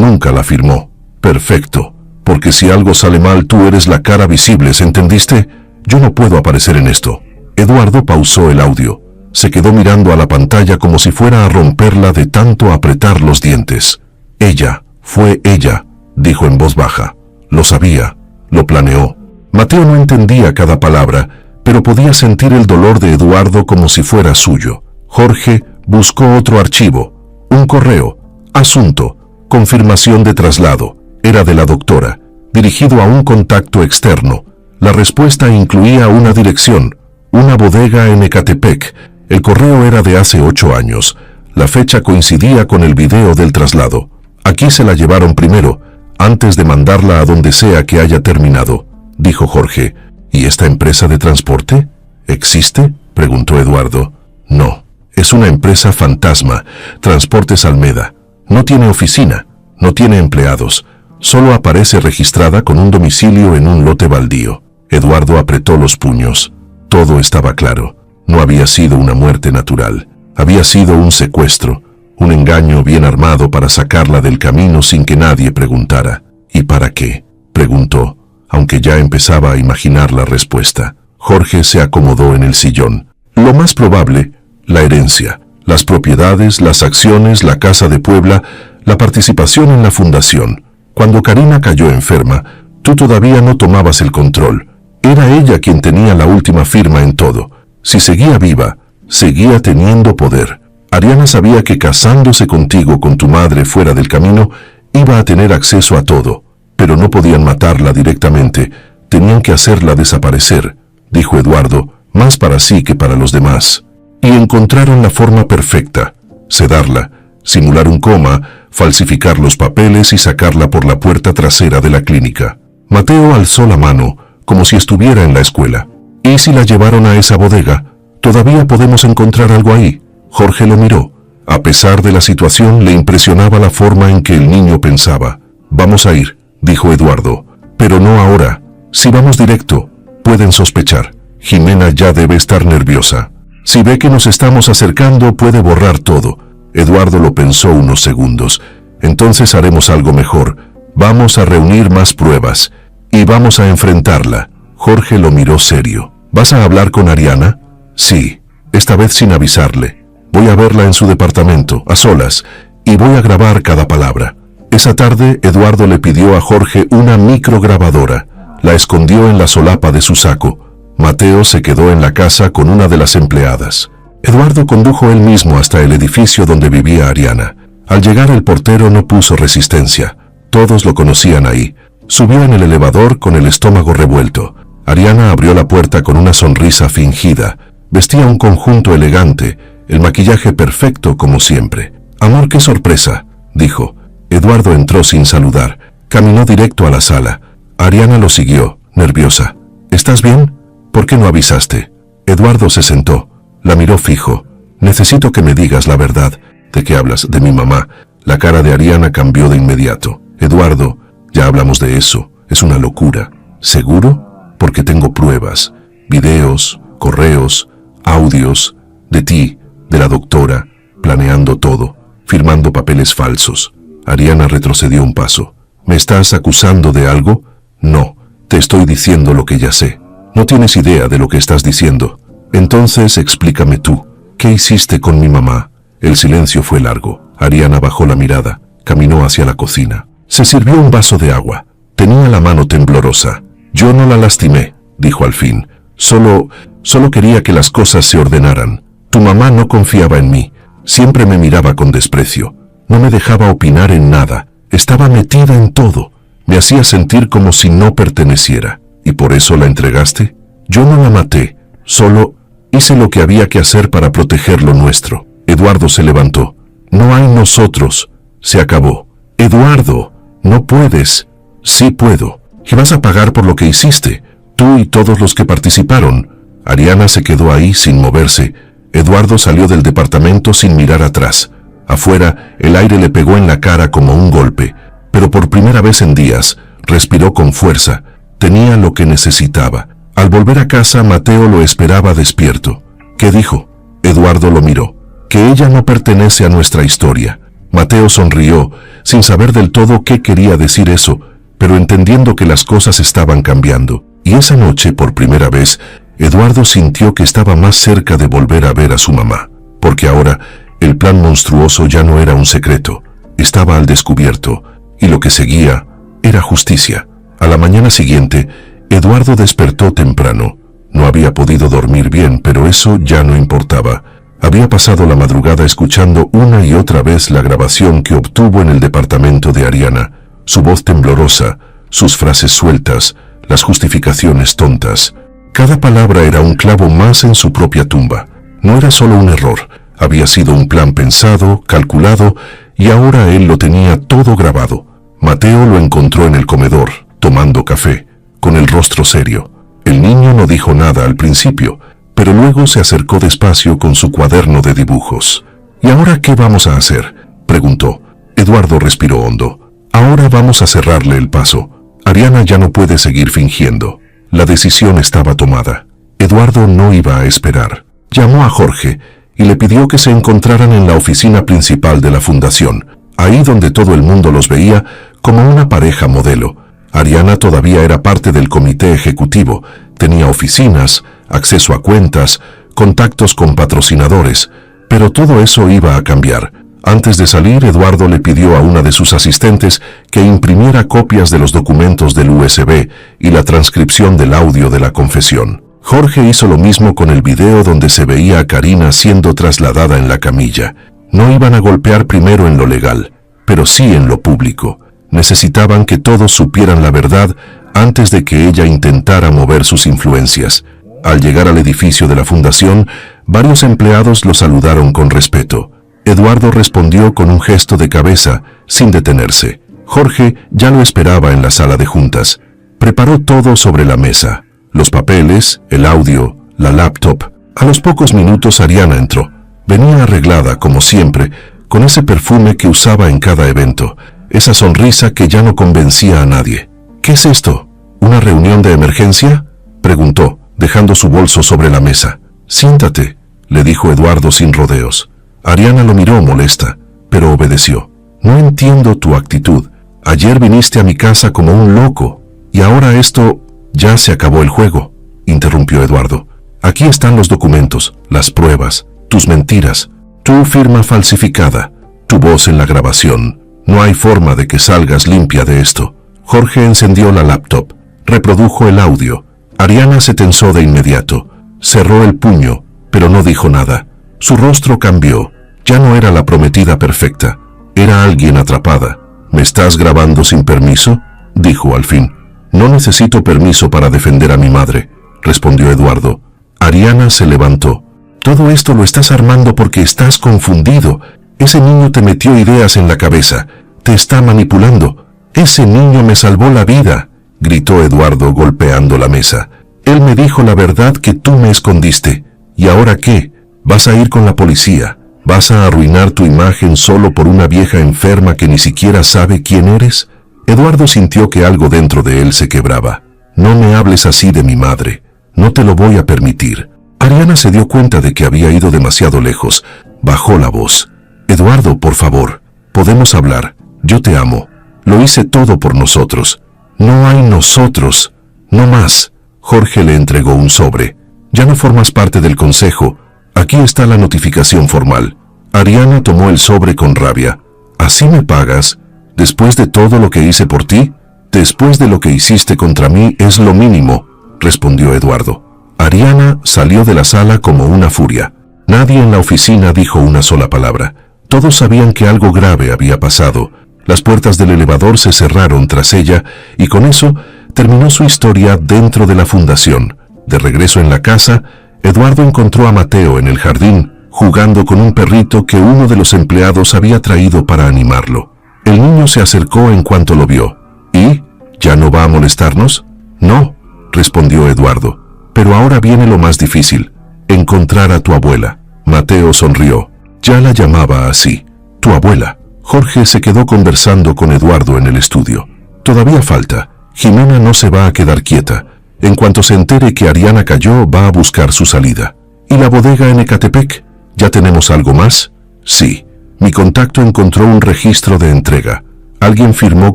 nunca la firmó». «Perfecto, porque si algo sale mal tú eres la cara visible, ¿entendiste? Yo no puedo aparecer en esto». Eduardo pausó el audio. Se quedó mirando a la pantalla como si fuera a romperla de tanto apretar los dientes. «Ella, fue ella», dijo en voz baja. «Lo sabía, lo planeó». Mateo no entendía cada palabra, pero podía sentir el dolor de Eduardo como si fuera suyo. Jorge buscó otro archivo, un correo, asunto, confirmación de traslado. Era de la doctora, dirigido a un contacto externo. La respuesta incluía una dirección, una bodega en Ecatepec. El correo era de hace 8 años. La fecha coincidía con el video del traslado. Aquí se la llevaron primero, antes de mandarla a donde sea que haya terminado, dijo Jorge. ¿Y esta empresa de transporte? ¿Existe?, preguntó Eduardo. No, es una empresa fantasma, Transportes Almeda. No tiene oficina, no tiene empleados. Solo aparece registrada con un domicilio en un lote baldío. Eduardo apretó los puños. Todo estaba claro. No había sido una muerte natural. Había sido un secuestro, un engaño bien armado para sacarla del camino sin que nadie preguntara. ¿Y para qué?, preguntó, aunque ya empezaba a imaginar la respuesta. Jorge se acomodó en el sillón. Lo más probable, la herencia, las propiedades, las acciones, la casa de Puebla, la participación en la fundación. Cuando Karina cayó enferma, tú todavía no tomabas el control. Era ella quien tenía la última firma en todo. Si seguía viva, seguía teniendo poder. Ariana sabía que casándose contigo con tu madre fuera del camino, iba a tener acceso a todo. Pero no podían matarla directamente, tenían que hacerla desaparecer, dijo Eduardo, más para sí que para los demás. Y encontraron la forma perfecta: sedarla, simular un coma, falsificar los papeles y sacarla por la puerta trasera de la clínica. Mateo alzó la mano, como si estuviera en la escuela. ¿Y si la llevaron a esa bodega? ¿Todavía podemos encontrar algo ahí? Jorge lo miró. A pesar de la situación, le impresionaba la forma en que el niño pensaba. Vamos a ir, dijo Eduardo. Pero no ahora. Si vamos directo, pueden sospechar. Jimena ya debe estar nerviosa. Si ve que nos estamos acercando, puede borrar todo. Eduardo lo pensó unos segundos. Entonces haremos algo mejor. Vamos a reunir más pruebas. Y vamos a enfrentarla. Jorge lo miró serio. ¿Vas a hablar con Ariana? Sí, esta vez sin avisarle. Voy a verla en su departamento, a solas, y voy a grabar cada palabra. Esa tarde, Eduardo le pidió a Jorge una micrograbadora. La escondió en la solapa de su saco. Mateo se quedó en la casa con una de las empleadas. Eduardo condujo él mismo hasta el edificio donde vivía Ariana. Al llegar, el portero no puso resistencia. Todos lo conocían ahí. Subió en el elevador con el estómago revuelto. Ariana abrió la puerta con una sonrisa fingida. Vestía un conjunto elegante, el maquillaje perfecto como siempre. «Amor, qué sorpresa», dijo. Eduardo entró sin saludar. Caminó directo a la sala. Ariana lo siguió, nerviosa. «¿Estás bien? ¿Por qué no avisaste?» Eduardo se sentó. La miró fijo. «Necesito que me digas la verdad». «¿De qué hablas? ¿De mi mamá?» La cara de Ariana cambió de inmediato. «Eduardo, ya hablamos de eso. Es una locura». «¿Seguro?» «Porque tengo pruebas. Videos, correos, audios, de ti, de la doctora, planeando todo, firmando papeles falsos». Ariana retrocedió un paso. «¿Me estás acusando de algo?» «No, te estoy diciendo lo que ya sé». «No tienes idea de lo que estás diciendo». «Entonces explícame tú. ¿Qué hiciste con mi mamá?» El silencio fue largo. Ariana bajó la mirada, caminó hacia la cocina. Se sirvió un vaso de agua. Tenía la mano temblorosa. «Yo no la lastimé», dijo al fin. Solo quería que las cosas se ordenaran. Tu mamá no confiaba en mí. Siempre me miraba con desprecio. No me dejaba opinar en nada. Estaba metida en todo. Me hacía sentir como si no perteneciera. ¿Y por eso la entregaste?» «Yo no la maté. Solo hice lo que había que hacer para proteger lo nuestro». Eduardo se levantó. «No hay nosotros. Se acabó». «Eduardo, no puedes». «Sí puedo. Y vas a pagar por lo que hiciste. Tú y todos los que participaron». Ariana se quedó ahí sin moverse. Eduardo salió del departamento sin mirar atrás. Afuera, el aire le pegó en la cara como un golpe. Pero por primera vez en días, respiró con fuerza. Tenía lo que necesitaba. Al volver a casa, Mateo lo esperaba despierto. ¿Qué dijo? Eduardo lo miró. «Que ella no pertenece a nuestra historia». Mateo sonrió, sin saber del todo qué quería decir eso, pero entendiendo que las cosas estaban cambiando. Y esa noche, por primera vez, Eduardo sintió que estaba más cerca de volver a ver a su mamá, porque ahora el plan monstruoso ya no era un secreto, estaba al descubierto, y lo que seguía era justicia. A la mañana siguiente, Eduardo despertó temprano. No había podido dormir bien, pero eso ya no importaba. Había pasado la madrugada escuchando una y otra vez la grabación que obtuvo en el departamento de Ariana, su voz temblorosa, sus frases sueltas, las justificaciones tontas. Cada palabra era un clavo más en su propia tumba. No era solo un error, había sido un plan pensado, calculado, y ahora él lo tenía todo grabado. Mateo lo encontró en el comedor, tomando café, con el rostro serio. El niño no dijo nada al principio, pero luego se acercó despacio con su cuaderno de dibujos. ¿Y ahora qué vamos a hacer?, preguntó. Eduardo respiró hondo. Ahora vamos a cerrarle el paso. Ariana ya no puede seguir fingiendo. La decisión estaba tomada. Eduardo no iba a esperar. Llamó a Jorge y le pidió que se encontraran en la oficina principal de la fundación, ahí donde todo el mundo los veía como una pareja modelo. Ariana todavía era parte del comité ejecutivo, tenía oficinas, acceso a cuentas, contactos con patrocinadores, pero todo eso iba a cambiar. Antes de salir, Eduardo le pidió a una de sus asistentes que imprimiera copias de los documentos del USB y la transcripción del audio de la confesión. Jorge hizo lo mismo con el video donde se veía a Karina siendo trasladada en la camilla. No iban a golpear primero en lo legal, pero sí en lo público. Necesitaban que todos supieran la verdad antes de que ella intentara mover sus influencias. Al llegar al edificio de la fundación, varios empleados lo saludaron con respeto. Eduardo respondió con un gesto de cabeza, sin detenerse. Jorge ya lo esperaba en la sala de juntas. Preparó todo sobre la mesa. Los papeles, el audio, la laptop. A los pocos minutos Ariana entró. Venía arreglada, como siempre, con ese perfume que usaba en cada evento. Esa sonrisa que ya no convencía a nadie. ¿Qué es esto? ¿Una reunión de emergencia?, preguntó, dejando su bolso sobre la mesa. Siéntate, le dijo Eduardo sin rodeos. Ariana lo miró molesta, pero obedeció. No entiendo tu actitud. Ayer viniste a mi casa como un loco, y ahora esto... Ya se acabó el juego, interrumpió Eduardo. Aquí están los documentos, las pruebas, tus mentiras, tu firma falsificada, tu voz en la grabación. No hay forma de que salgas limpia de esto. Jorge encendió la laptop, reprodujo el audio. Ariana se tensó de inmediato, cerró el puño, pero no dijo nada. Su rostro cambió. Ya no era la prometida perfecta, era alguien atrapada. ¿Me estás grabando sin permiso?, dijo al fin. No necesito permiso para defender a mi madre, respondió Eduardo. Ariana se levantó. Todo esto lo estás armando porque estás confundido. Ese niño te metió ideas en la cabeza. Te está manipulando. Ese niño me salvó la vida, gritó Eduardo golpeando la mesa. Él me dijo la verdad que tú me escondiste. ¿Y ahora qué? ¿Vas a ir con la policía? ¿Vas a arruinar tu imagen solo por una vieja enferma que ni siquiera sabe quién eres? Eduardo sintió que algo dentro de él se quebraba. No me hables así de mi madre. No te lo voy a permitir. Ariana se dio cuenta de que había ido demasiado lejos. Bajó la voz. Eduardo, por favor, podemos hablar. Yo te amo. Lo hice todo por nosotros. No hay nosotros. No más. Jorge le entregó un sobre. Ya no formas parte del consejo. Aquí está la notificación formal. Ariana tomó el sobre con rabia. ¿Así me pagas? ¿Después de todo lo que hice por ti? Después de lo que hiciste contra mí es lo mínimo, respondió Eduardo. Ariana salió de la sala como una furia. Nadie en la oficina dijo una sola palabra. Todos sabían que algo grave había pasado. Las puertas del elevador se cerraron tras ella y con eso terminó su historia dentro de la fundación. De regreso en la casa, Eduardo encontró a Mateo en el jardín, jugando con un perrito que uno de los empleados había traído para animarlo. El niño se acercó en cuanto lo vio. ¿Y? ¿Ya no va a molestarnos? No, respondió Eduardo. Pero ahora viene lo más difícil. Encontrar a tu abuela. Mateo sonrió. Ya la llamaba así. Tu abuela. Jorge se quedó conversando con Eduardo en el estudio. Todavía falta. Jimena no se va a quedar quieta. En cuanto se entere que Ariana cayó, va a buscar su salida. ¿Y la bodega en Ecatepec? ¿Ya tenemos algo más? Sí. Mi contacto encontró un registro de entrega. Alguien firmó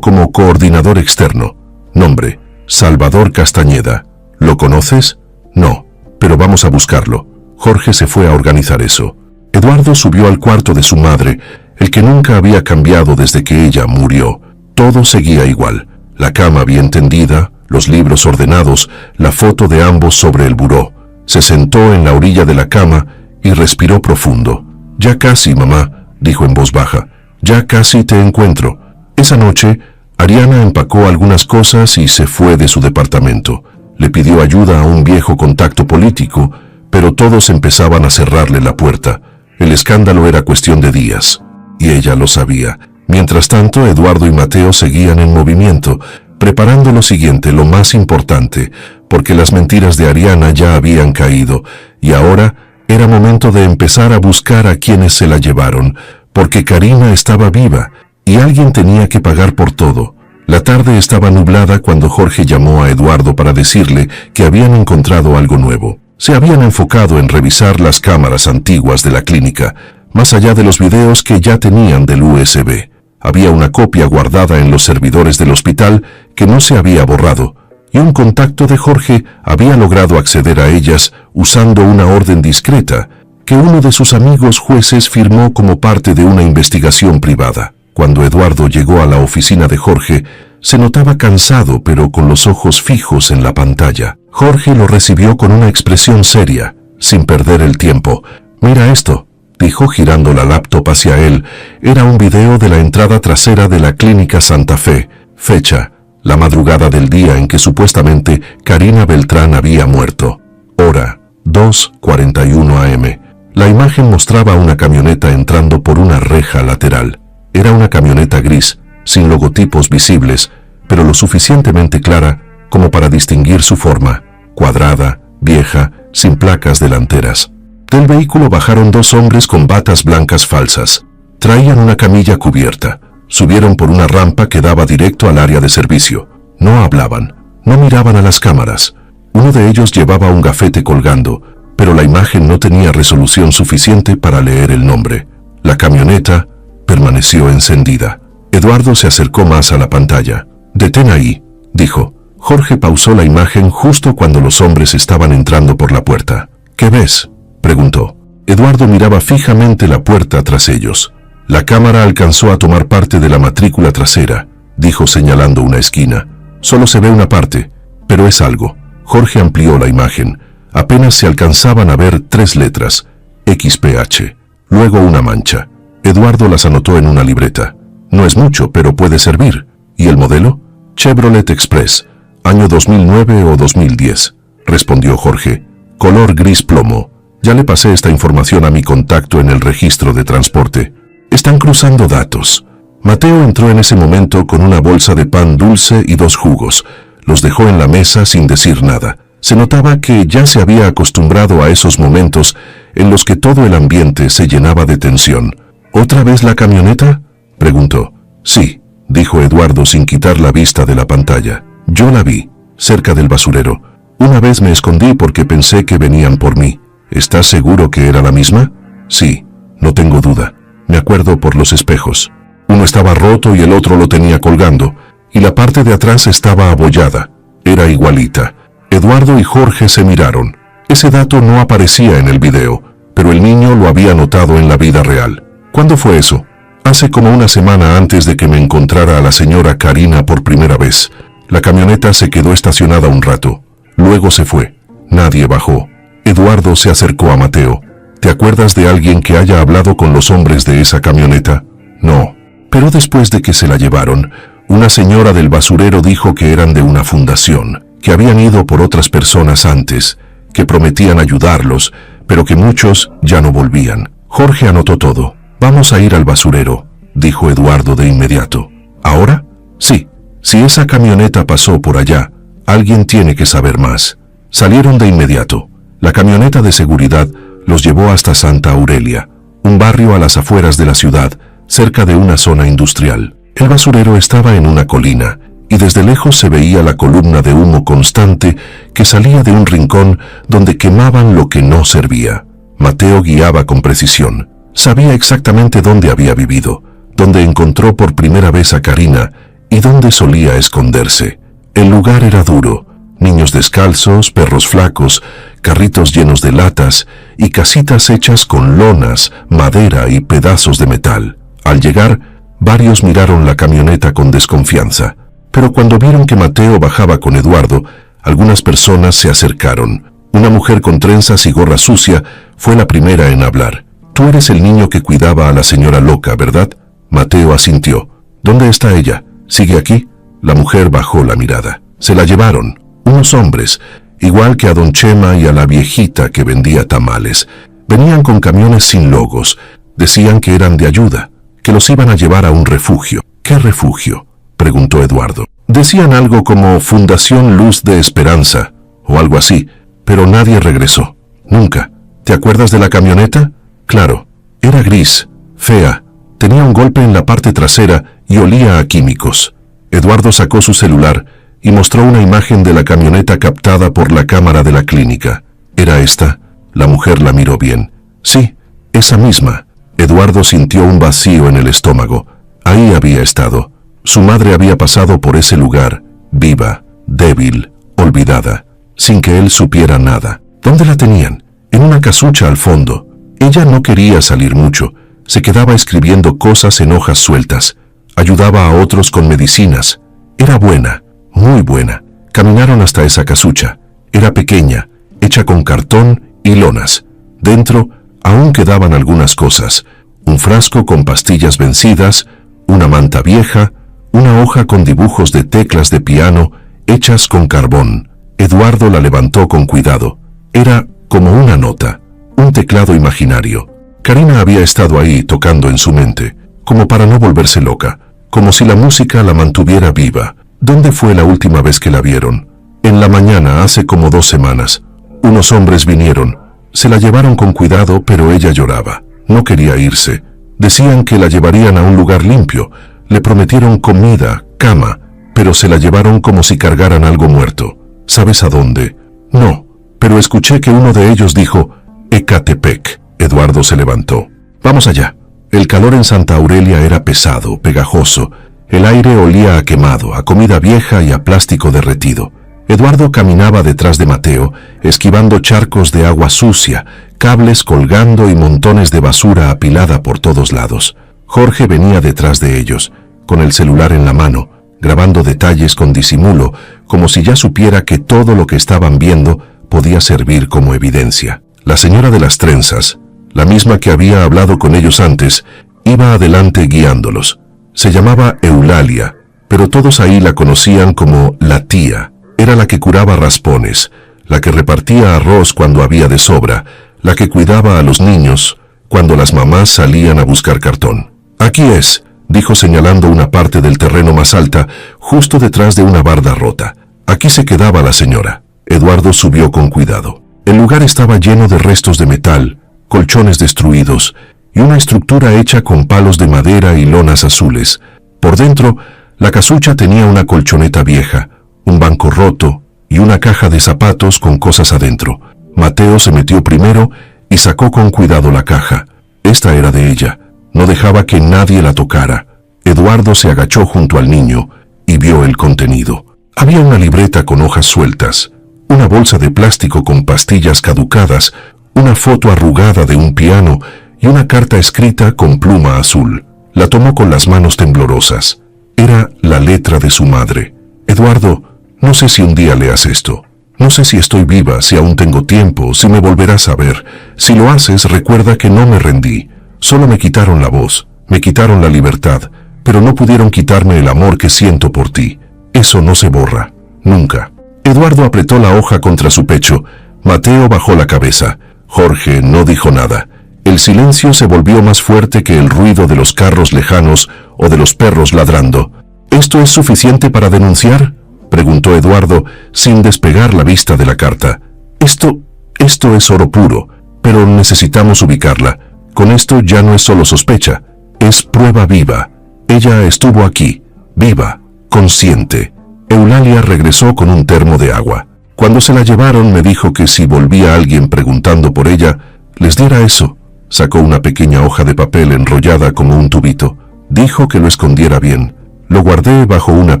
como coordinador externo. Nombre, Salvador Castañeda. ¿Lo conoces? No, pero vamos a buscarlo. Jorge se fue a organizar eso. Eduardo subió al cuarto de su madre, el que nunca había cambiado desde que ella murió. Todo seguía igual. La cama bien tendida, los libros ordenados, la foto de ambos sobre el buró. Se sentó en la orilla de la cama y respiró profundo. «Ya casi, mamá», dijo en voz baja. «Ya casi te encuentro». Esa noche, Ariana empacó algunas cosas y se fue de su departamento. Le pidió ayuda a un viejo contacto político, pero todos empezaban a cerrarle la puerta. El escándalo era cuestión de días, y ella lo sabía. Mientras tanto, Eduardo y Mateo seguían en movimiento, preparando lo siguiente, lo más importante, porque las mentiras de Ariana ya habían caído, y ahora era momento de empezar a buscar a quienes se la llevaron, porque Karina estaba viva, y alguien tenía que pagar por todo. La tarde estaba nublada cuando Jorge llamó a Eduardo para decirle que habían encontrado algo nuevo. Se habían enfocado en revisar las cámaras antiguas de la clínica, más allá de los videos que ya tenían del USB. Había una copia guardada en los servidores del hospital que no se había borrado, y un contacto de Jorge había logrado acceder a ellas usando una orden discreta que uno de sus amigos jueces firmó como parte de una investigación privada. Cuando Eduardo llegó a la oficina de Jorge, se notaba cansado pero con los ojos fijos en la pantalla. Jorge lo recibió con una expresión seria, sin perder el tiempo. «Mira esto», dijo girando la laptop hacia él. Era un video de la entrada trasera de la Clínica Santa Fe. Fecha: la madrugada del día en que supuestamente Karina Beltrán había muerto. Hora: 2:41 am. La imagen mostraba una camioneta entrando por una reja lateral. Era una camioneta gris, sin logotipos visibles, pero lo suficientemente clara como para distinguir su forma: cuadrada, vieja, sin placas delanteras. Del vehículo bajaron dos hombres con batas blancas falsas. Traían una camilla cubierta. Subieron por una rampa que daba directo al área de servicio. No hablaban, no miraban a las cámaras. Uno de ellos llevaba un gafete colgando, pero la imagen no tenía resolución suficiente para leer el nombre. La camioneta permaneció encendida. Eduardo se acercó más a la pantalla. «Detén ahí», dijo. Jorge pausó la imagen justo cuando los hombres estaban entrando por la puerta. «¿Qué ves?», preguntó. Eduardo miraba fijamente la puerta tras ellos. «La cámara alcanzó a tomar parte de la matrícula trasera», dijo señalando una esquina. «Solo se ve una parte, pero es algo». Jorge amplió la imagen. Apenas se alcanzaban a ver 3 letras: XPH. Luego una mancha. Eduardo las anotó en una libreta. «No es mucho, pero puede servir». «¿Y el modelo?» «Chevrolet Express, año 2009 o 2010», respondió Jorge. «Color gris plomo. Ya le pasé esta información a mi contacto en el registro de transporte. Están cruzando datos». Mateo entró en ese momento con una bolsa de pan dulce y 2 jugos. Los dejó en la mesa sin decir nada. Se notaba que ya se había acostumbrado a esos momentos en los que todo el ambiente se llenaba de tensión. «¿Otra vez la camioneta?», preguntó. «Sí», dijo Eduardo sin quitar la vista de la pantalla. «Yo la vi, cerca del basurero. Una vez me escondí porque pensé que venían por mí». «¿Estás seguro que era la misma?». «Sí, no tengo duda. Me acuerdo por los espejos. Uno estaba roto y el otro lo tenía colgando, y la parte de atrás estaba abollada. Era igualita». Eduardo y Jorge se miraron. Ese dato no aparecía en el video, pero el niño lo había notado en la vida real. «¿Cuándo fue eso?». «Hace como una semana antes de que me encontrara a la señora Karina por primera vez. La camioneta se quedó estacionada un rato. Luego se fue. Nadie bajó». Eduardo se acercó a Mateo. «¿Te acuerdas de alguien que haya hablado con los hombres de esa camioneta?». «No. Pero después de que se la llevaron, una señora del basurero dijo que eran de una fundación, que habían ido por otras personas antes, que prometían ayudarlos, pero que muchos ya no volvían». Jorge anotó todo. «Vamos a ir al basurero», dijo Eduardo de inmediato. «¿Ahora?». «Sí. Si esa camioneta pasó por allá, alguien tiene que saber más». Salieron de inmediato. La camioneta de seguridad los llevó hasta Santa Aurelia, un barrio a las afueras de la ciudad, cerca de una zona industrial. El basurero estaba en una colina, y desde lejos se veía la columna de humo constante que salía de un rincón donde quemaban lo que no servía. Mateo guiaba con precisión. Sabía exactamente dónde había vivido, dónde encontró por primera vez a Karina y dónde solía esconderse. El lugar era duro. Niños descalzos, perros flacos, carritos llenos de latas y casitas hechas con lonas, madera y pedazos de metal. Al llegar, varios miraron la camioneta con desconfianza. Pero cuando vieron que Mateo bajaba con Eduardo, algunas personas se acercaron. Una mujer con trenzas y gorra sucia fue la primera en hablar. «Tú eres el niño que cuidaba a la señora loca, ¿verdad?» Mateo asintió. «¿Dónde está ella? ¿Sigue aquí?» La mujer bajó la mirada. «Se la llevaron. Unos hombres, igual que a don Chema y a la viejita que vendía tamales. Venían con camiones sin logos. Decían que eran de ayuda, que los iban a llevar a un refugio». «¿Qué refugio?», preguntó Eduardo. «Decían algo como Fundación Luz de Esperanza, o algo así, pero nadie regresó. Nunca. ¿Te acuerdas de la camioneta?» «Claro. Era gris, fea. Tenía un golpe en la parte trasera y olía a químicos». Eduardo sacó su celular y mostró una imagen de la camioneta captada por la cámara de la clínica. «¿Era esta?» La mujer la miró bien. «Sí, esa misma». Eduardo sintió un vacío en el estómago. Ahí había estado. Su madre había pasado por ese lugar, viva, débil, olvidada, sin que él supiera nada. ¿Dónde la tenían? En una casucha al fondo. Ella no quería salir mucho. Se quedaba escribiendo cosas en hojas sueltas. Ayudaba a otros con medicinas. Era buena, muy buena. Caminaron hasta esa casucha. Era pequeña, hecha con cartón y lonas. Dentro aún quedaban algunas cosas. Un frasco con pastillas vencidas, una manta vieja, una hoja con dibujos de teclas de piano hechas con carbón. Eduardo la levantó con cuidado. Era como una nota, un teclado imaginario. Karina había estado ahí tocando en su mente, como para no volverse loca, como si la música la mantuviera viva. ¿Dónde fue la última vez que la vieron? En la mañana, hace como 2 semanas. Unos hombres vinieron. Se la llevaron con cuidado, pero ella lloraba. No quería irse. Decían que la llevarían a un lugar limpio. Le prometieron comida, cama, pero se la llevaron como si cargaran algo muerto. ¿Sabes a dónde? No, pero escuché que uno de ellos dijo, Ecatepec. Eduardo se levantó. Vamos allá. El calor en Santa Aurelia era pesado, pegajoso. El aire olía a quemado, a comida vieja y a plástico derretido. Eduardo caminaba detrás de Mateo, esquivando charcos de agua sucia, cables colgando y montones de basura apilada por todos lados. Jorge venía detrás de ellos, con el celular en la mano, grabando detalles con disimulo, como si ya supiera que todo lo que estaban viendo podía servir como evidencia. La señora de las trenzas, la misma que había hablado con ellos antes, iba adelante guiándolos. Se llamaba Eulalia, pero todos ahí la conocían como la tía. Era la que curaba raspones, la que repartía arroz cuando había de sobra, la que cuidaba a los niños cuando las mamás salían a buscar cartón. «Aquí es», dijo señalando una parte del terreno más alta, justo detrás de una barda rota. Aquí se quedaba la señora. Eduardo subió con cuidado. El lugar estaba lleno de restos de metal, colchones destruidos y una estructura hecha con palos de madera y lonas azules. Por dentro, la casucha tenía una colchoneta vieja, un banco roto y una caja de zapatos con cosas adentro. Mateo se metió primero y sacó con cuidado la caja. Esta era de ella. No dejaba que nadie la tocara. Eduardo se agachó junto al niño y vio el contenido. Había una libreta con hojas sueltas, una bolsa de plástico con pastillas caducadas, una foto arrugada de un piano y una carta escrita con pluma azul. La tomó con las manos temblorosas. Era la letra de su madre. «Eduardo, no sé si un día leas esto. No sé si estoy viva, si aún tengo tiempo, si me volverás a ver. Si lo haces, recuerda que no me rendí. Solo me quitaron la voz, me quitaron la libertad, pero no pudieron quitarme el amor que siento por ti. Eso no se borra, nunca». Eduardo apretó la hoja contra su pecho. Mateo bajó la cabeza. Jorge no dijo nada. El silencio se volvió más fuerte que el ruido de los carros lejanos o de los perros ladrando. «¿Esto es suficiente para denunciar?», preguntó Eduardo, sin despegar la vista de la carta. Esto es oro puro, pero necesitamos ubicarla. Con esto ya no es solo sospecha, es prueba viva. Ella estuvo aquí, viva, consciente». Eulalia regresó con un termo de agua. Cuando se la llevaron me dijo que si volvía alguien preguntando por ella, les diera eso. Sacó una pequeña hoja de papel enrollada como un tubito. Dijo que lo escondiera bien. Lo guardé bajo una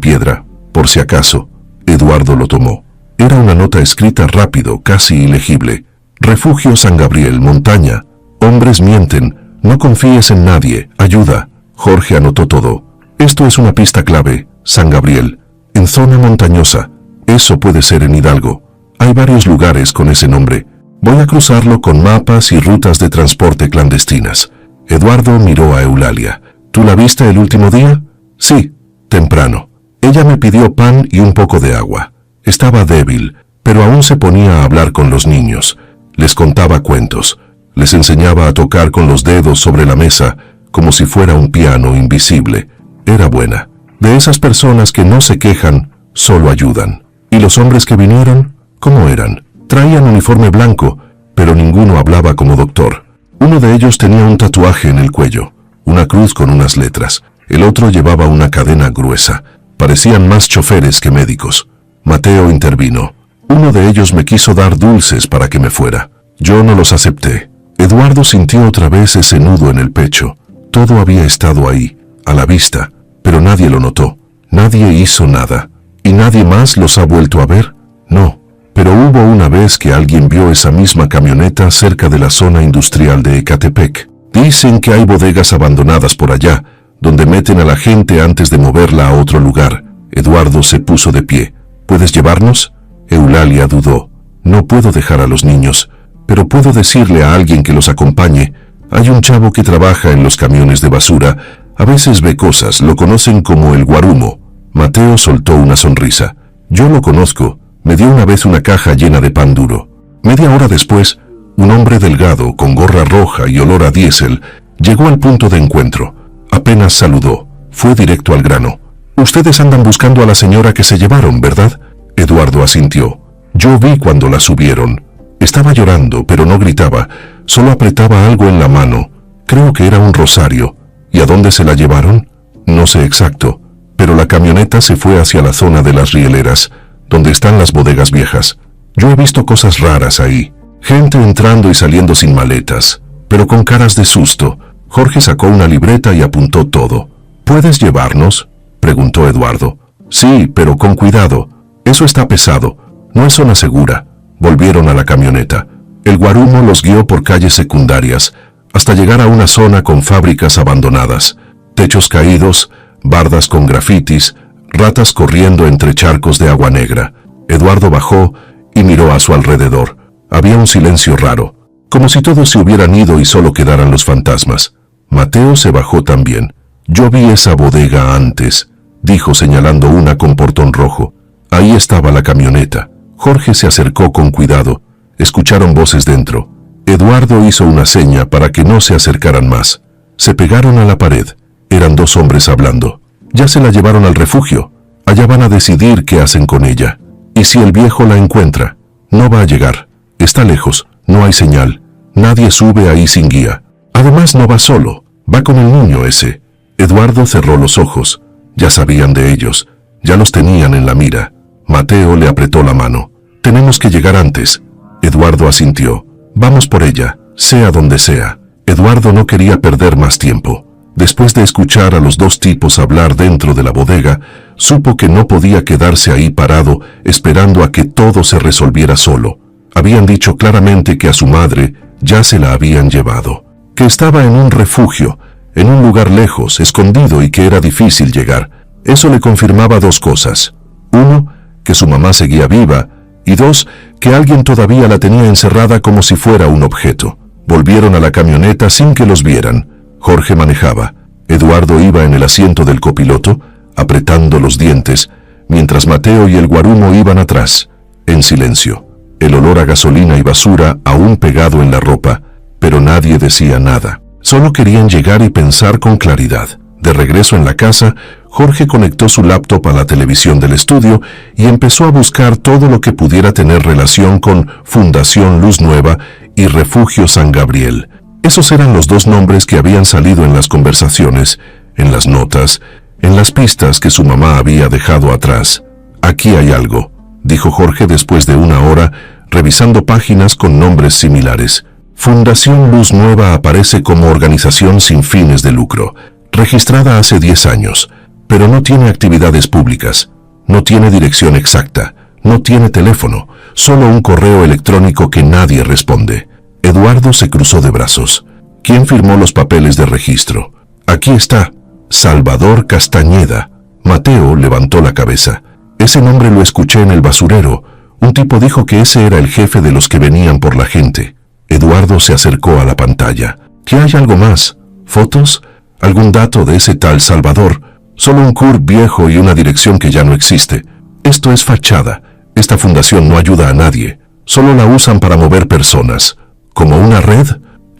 piedra, por si acaso. Eduardo lo tomó. Era una nota escrita rápido, casi ilegible. «Refugio San Gabriel, montaña. Hombres mienten. No confíes en nadie. Ayuda». Jorge anotó todo. «Esto es una pista clave. San Gabriel. En zona montañosa. Eso puede ser en Hidalgo. Hay varios lugares con ese nombre. Voy a cruzarlo con mapas y rutas de transporte clandestinas. Eduardo miró a Eulalia. ¿Tú la viste el último día? Sí, temprano. Ella me pidió pan y un poco de agua. Estaba débil, pero aún se ponía a hablar con los niños. Les contaba cuentos. Les enseñaba a tocar con los dedos sobre la mesa, como si fuera un piano invisible. Era buena. De esas personas que no se quejan, solo ayudan. ¿Y los hombres que vinieron? ¿Cómo eran? Traían uniforme blanco, pero ninguno hablaba como doctor. Uno de ellos tenía un tatuaje en el cuello, una cruz con unas letras. El otro llevaba una cadena gruesa. Parecían más choferes que médicos. Mateo intervino. Uno de ellos me quiso dar dulces para que me fuera. Yo no los acepté. Eduardo sintió otra vez ese nudo en el pecho. Todo había estado ahí, a la vista, pero nadie lo notó. Nadie hizo nada. ¿Y nadie más los ha vuelto a ver? No. Pero hubo una vez que alguien vio esa misma camioneta cerca de la zona industrial de Ecatepec. Dicen que hay bodegas abandonadas por allá, donde meten a la gente antes de moverla a otro lugar. Eduardo se puso de pie. ¿Puedes llevarnos? Eulalia dudó. No puedo dejar a los niños, pero puedo decirle a alguien que los acompañe. Hay un chavo que trabaja en los camiones de basura. A veces ve cosas, lo conocen como el guarumo. Mateo soltó una sonrisa. Yo lo conozco. Me dio una vez una caja llena de pan duro. Media hora después, un hombre delgado, con gorra roja y olor a diésel, llegó al punto de encuentro. Apenas saludó. Fue directo al grano. Ustedes andan buscando a la señora que se llevaron, ¿verdad? Eduardo asintió. Yo vi cuando la subieron. Estaba llorando, pero no gritaba. Solo apretaba algo en la mano. Creo que era un rosario. ¿Y a dónde se la llevaron? No sé exacto, pero la camioneta se fue hacia la zona de las rieleras, donde están las bodegas viejas. Yo he visto cosas raras ahí. Gente entrando y saliendo sin maletas, pero con caras de susto. Jorge sacó una libreta y apuntó todo. ¿Puedes llevarnos?, preguntó Eduardo. Sí, pero con cuidado. Eso está pesado. No es zona segura. Volvieron a la camioneta. El guarumo los guió por calles secundarias, hasta llegar a una zona con fábricas abandonadas. Techos caídos, bardas con grafitis, ratas corriendo entre charcos de agua negra. Eduardo bajó y miró a su alrededor. Había un silencio raro, como si todos se hubieran ido y solo quedaran los fantasmas. Mateo se bajó también. Yo vi esa bodega antes, dijo señalando una con portón rojo. Ahí estaba la camioneta. Jorge se acercó con cuidado. Escucharon voces dentro. Eduardo hizo una seña para que no se acercaran más. Se pegaron a la pared. Eran dos hombres hablando. Ya se la llevaron al refugio. Allá van a decidir qué hacen con ella. ¿Y si el viejo la encuentra? No va a llegar. Está lejos. No hay señal. Nadie sube ahí sin guía. Además no va solo. Va con el niño ese. Eduardo cerró los ojos. Ya sabían de ellos. Ya los tenían en la mira. Mateo le apretó la mano. Tenemos que llegar antes. Eduardo asintió. Vamos por ella, sea donde sea. Eduardo no quería perder más tiempo. Después de escuchar a los dos tipos hablar dentro de la bodega, supo que no podía quedarse ahí parado esperando a que todo se resolviera solo. Habían dicho claramente que a su madre ya se la habían llevado, que estaba en un refugio, en un lugar lejos, escondido y que era difícil llegar. Eso le confirmaba dos cosas. Uno, que su mamá seguía viva, y dos, que alguien todavía la tenía encerrada como si fuera un objeto. Volvieron a la camioneta sin que los vieran. Jorge manejaba. Eduardo iba en el asiento del copiloto, apretando los dientes, mientras Mateo y el guarumo iban atrás, en silencio. El olor a gasolina y basura aún pegado en la ropa, pero nadie decía nada. Solo querían llegar y pensar con claridad. De regreso en la casa, Jorge conectó su laptop a la televisión del estudio y empezó a buscar todo lo que pudiera tener relación con Fundación Luz Nueva y Refugio San Gabriel. Esos eran los dos nombres que habían salido en las conversaciones, en las notas, en las pistas que su mamá había dejado atrás. Aquí hay algo, dijo Jorge después de una hora, revisando páginas con nombres similares. Fundación Luz Nueva aparece como organización sin fines de lucro, registrada hace 10 años, pero no tiene actividades públicas, no tiene dirección exacta, no tiene teléfono, solo un correo electrónico que nadie responde. Eduardo se cruzó de brazos. ¿Quién firmó los papeles de registro? Aquí está, Salvador Castañeda. Mateo levantó la cabeza. Ese nombre lo escuché en el basurero. Un tipo dijo que ese era el jefe de los que venían por la gente. Eduardo se acercó a la pantalla. ¿Qué hay algo más? ¿Fotos? ¿Algún dato de ese tal Salvador? Solo un CURP viejo y una dirección que ya no existe. Esto es fachada. Esta fundación no ayuda a nadie. Solo la usan para mover personas. ¿Como una red?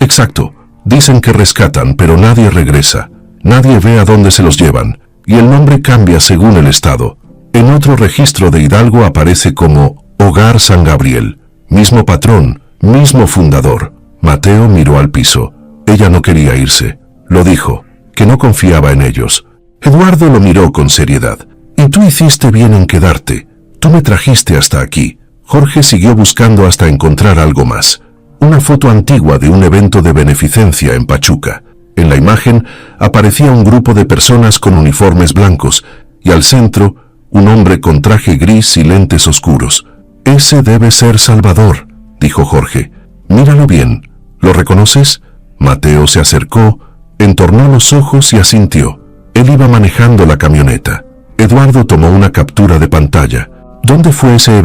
Exacto. Dicen que rescatan, pero nadie regresa. Nadie ve a dónde se los llevan. Y el nombre cambia según el estado. En otro registro de Hidalgo aparece como Hogar San Gabriel. Mismo patrón, mismo fundador. Mateo miró al piso. Ella no quería irse. Lo dijo, que no confiaba en ellos. Eduardo lo miró con seriedad. Y tú hiciste bien en quedarte. Tú me trajiste hasta aquí. Jorge siguió buscando hasta encontrar algo más. Una foto antigua de un evento de beneficencia en Pachuca. En la imagen aparecía un grupo de personas con uniformes blancos y al centro un hombre con traje gris y lentes oscuros. Ese debe ser Salvador, dijo Jorge. Míralo bien. ¿Lo reconoces? Mateo se acercó, entornó los ojos y asintió. Él iba manejando la camioneta. Eduardo tomó una captura de pantalla. ¿Dónde fue ese evento?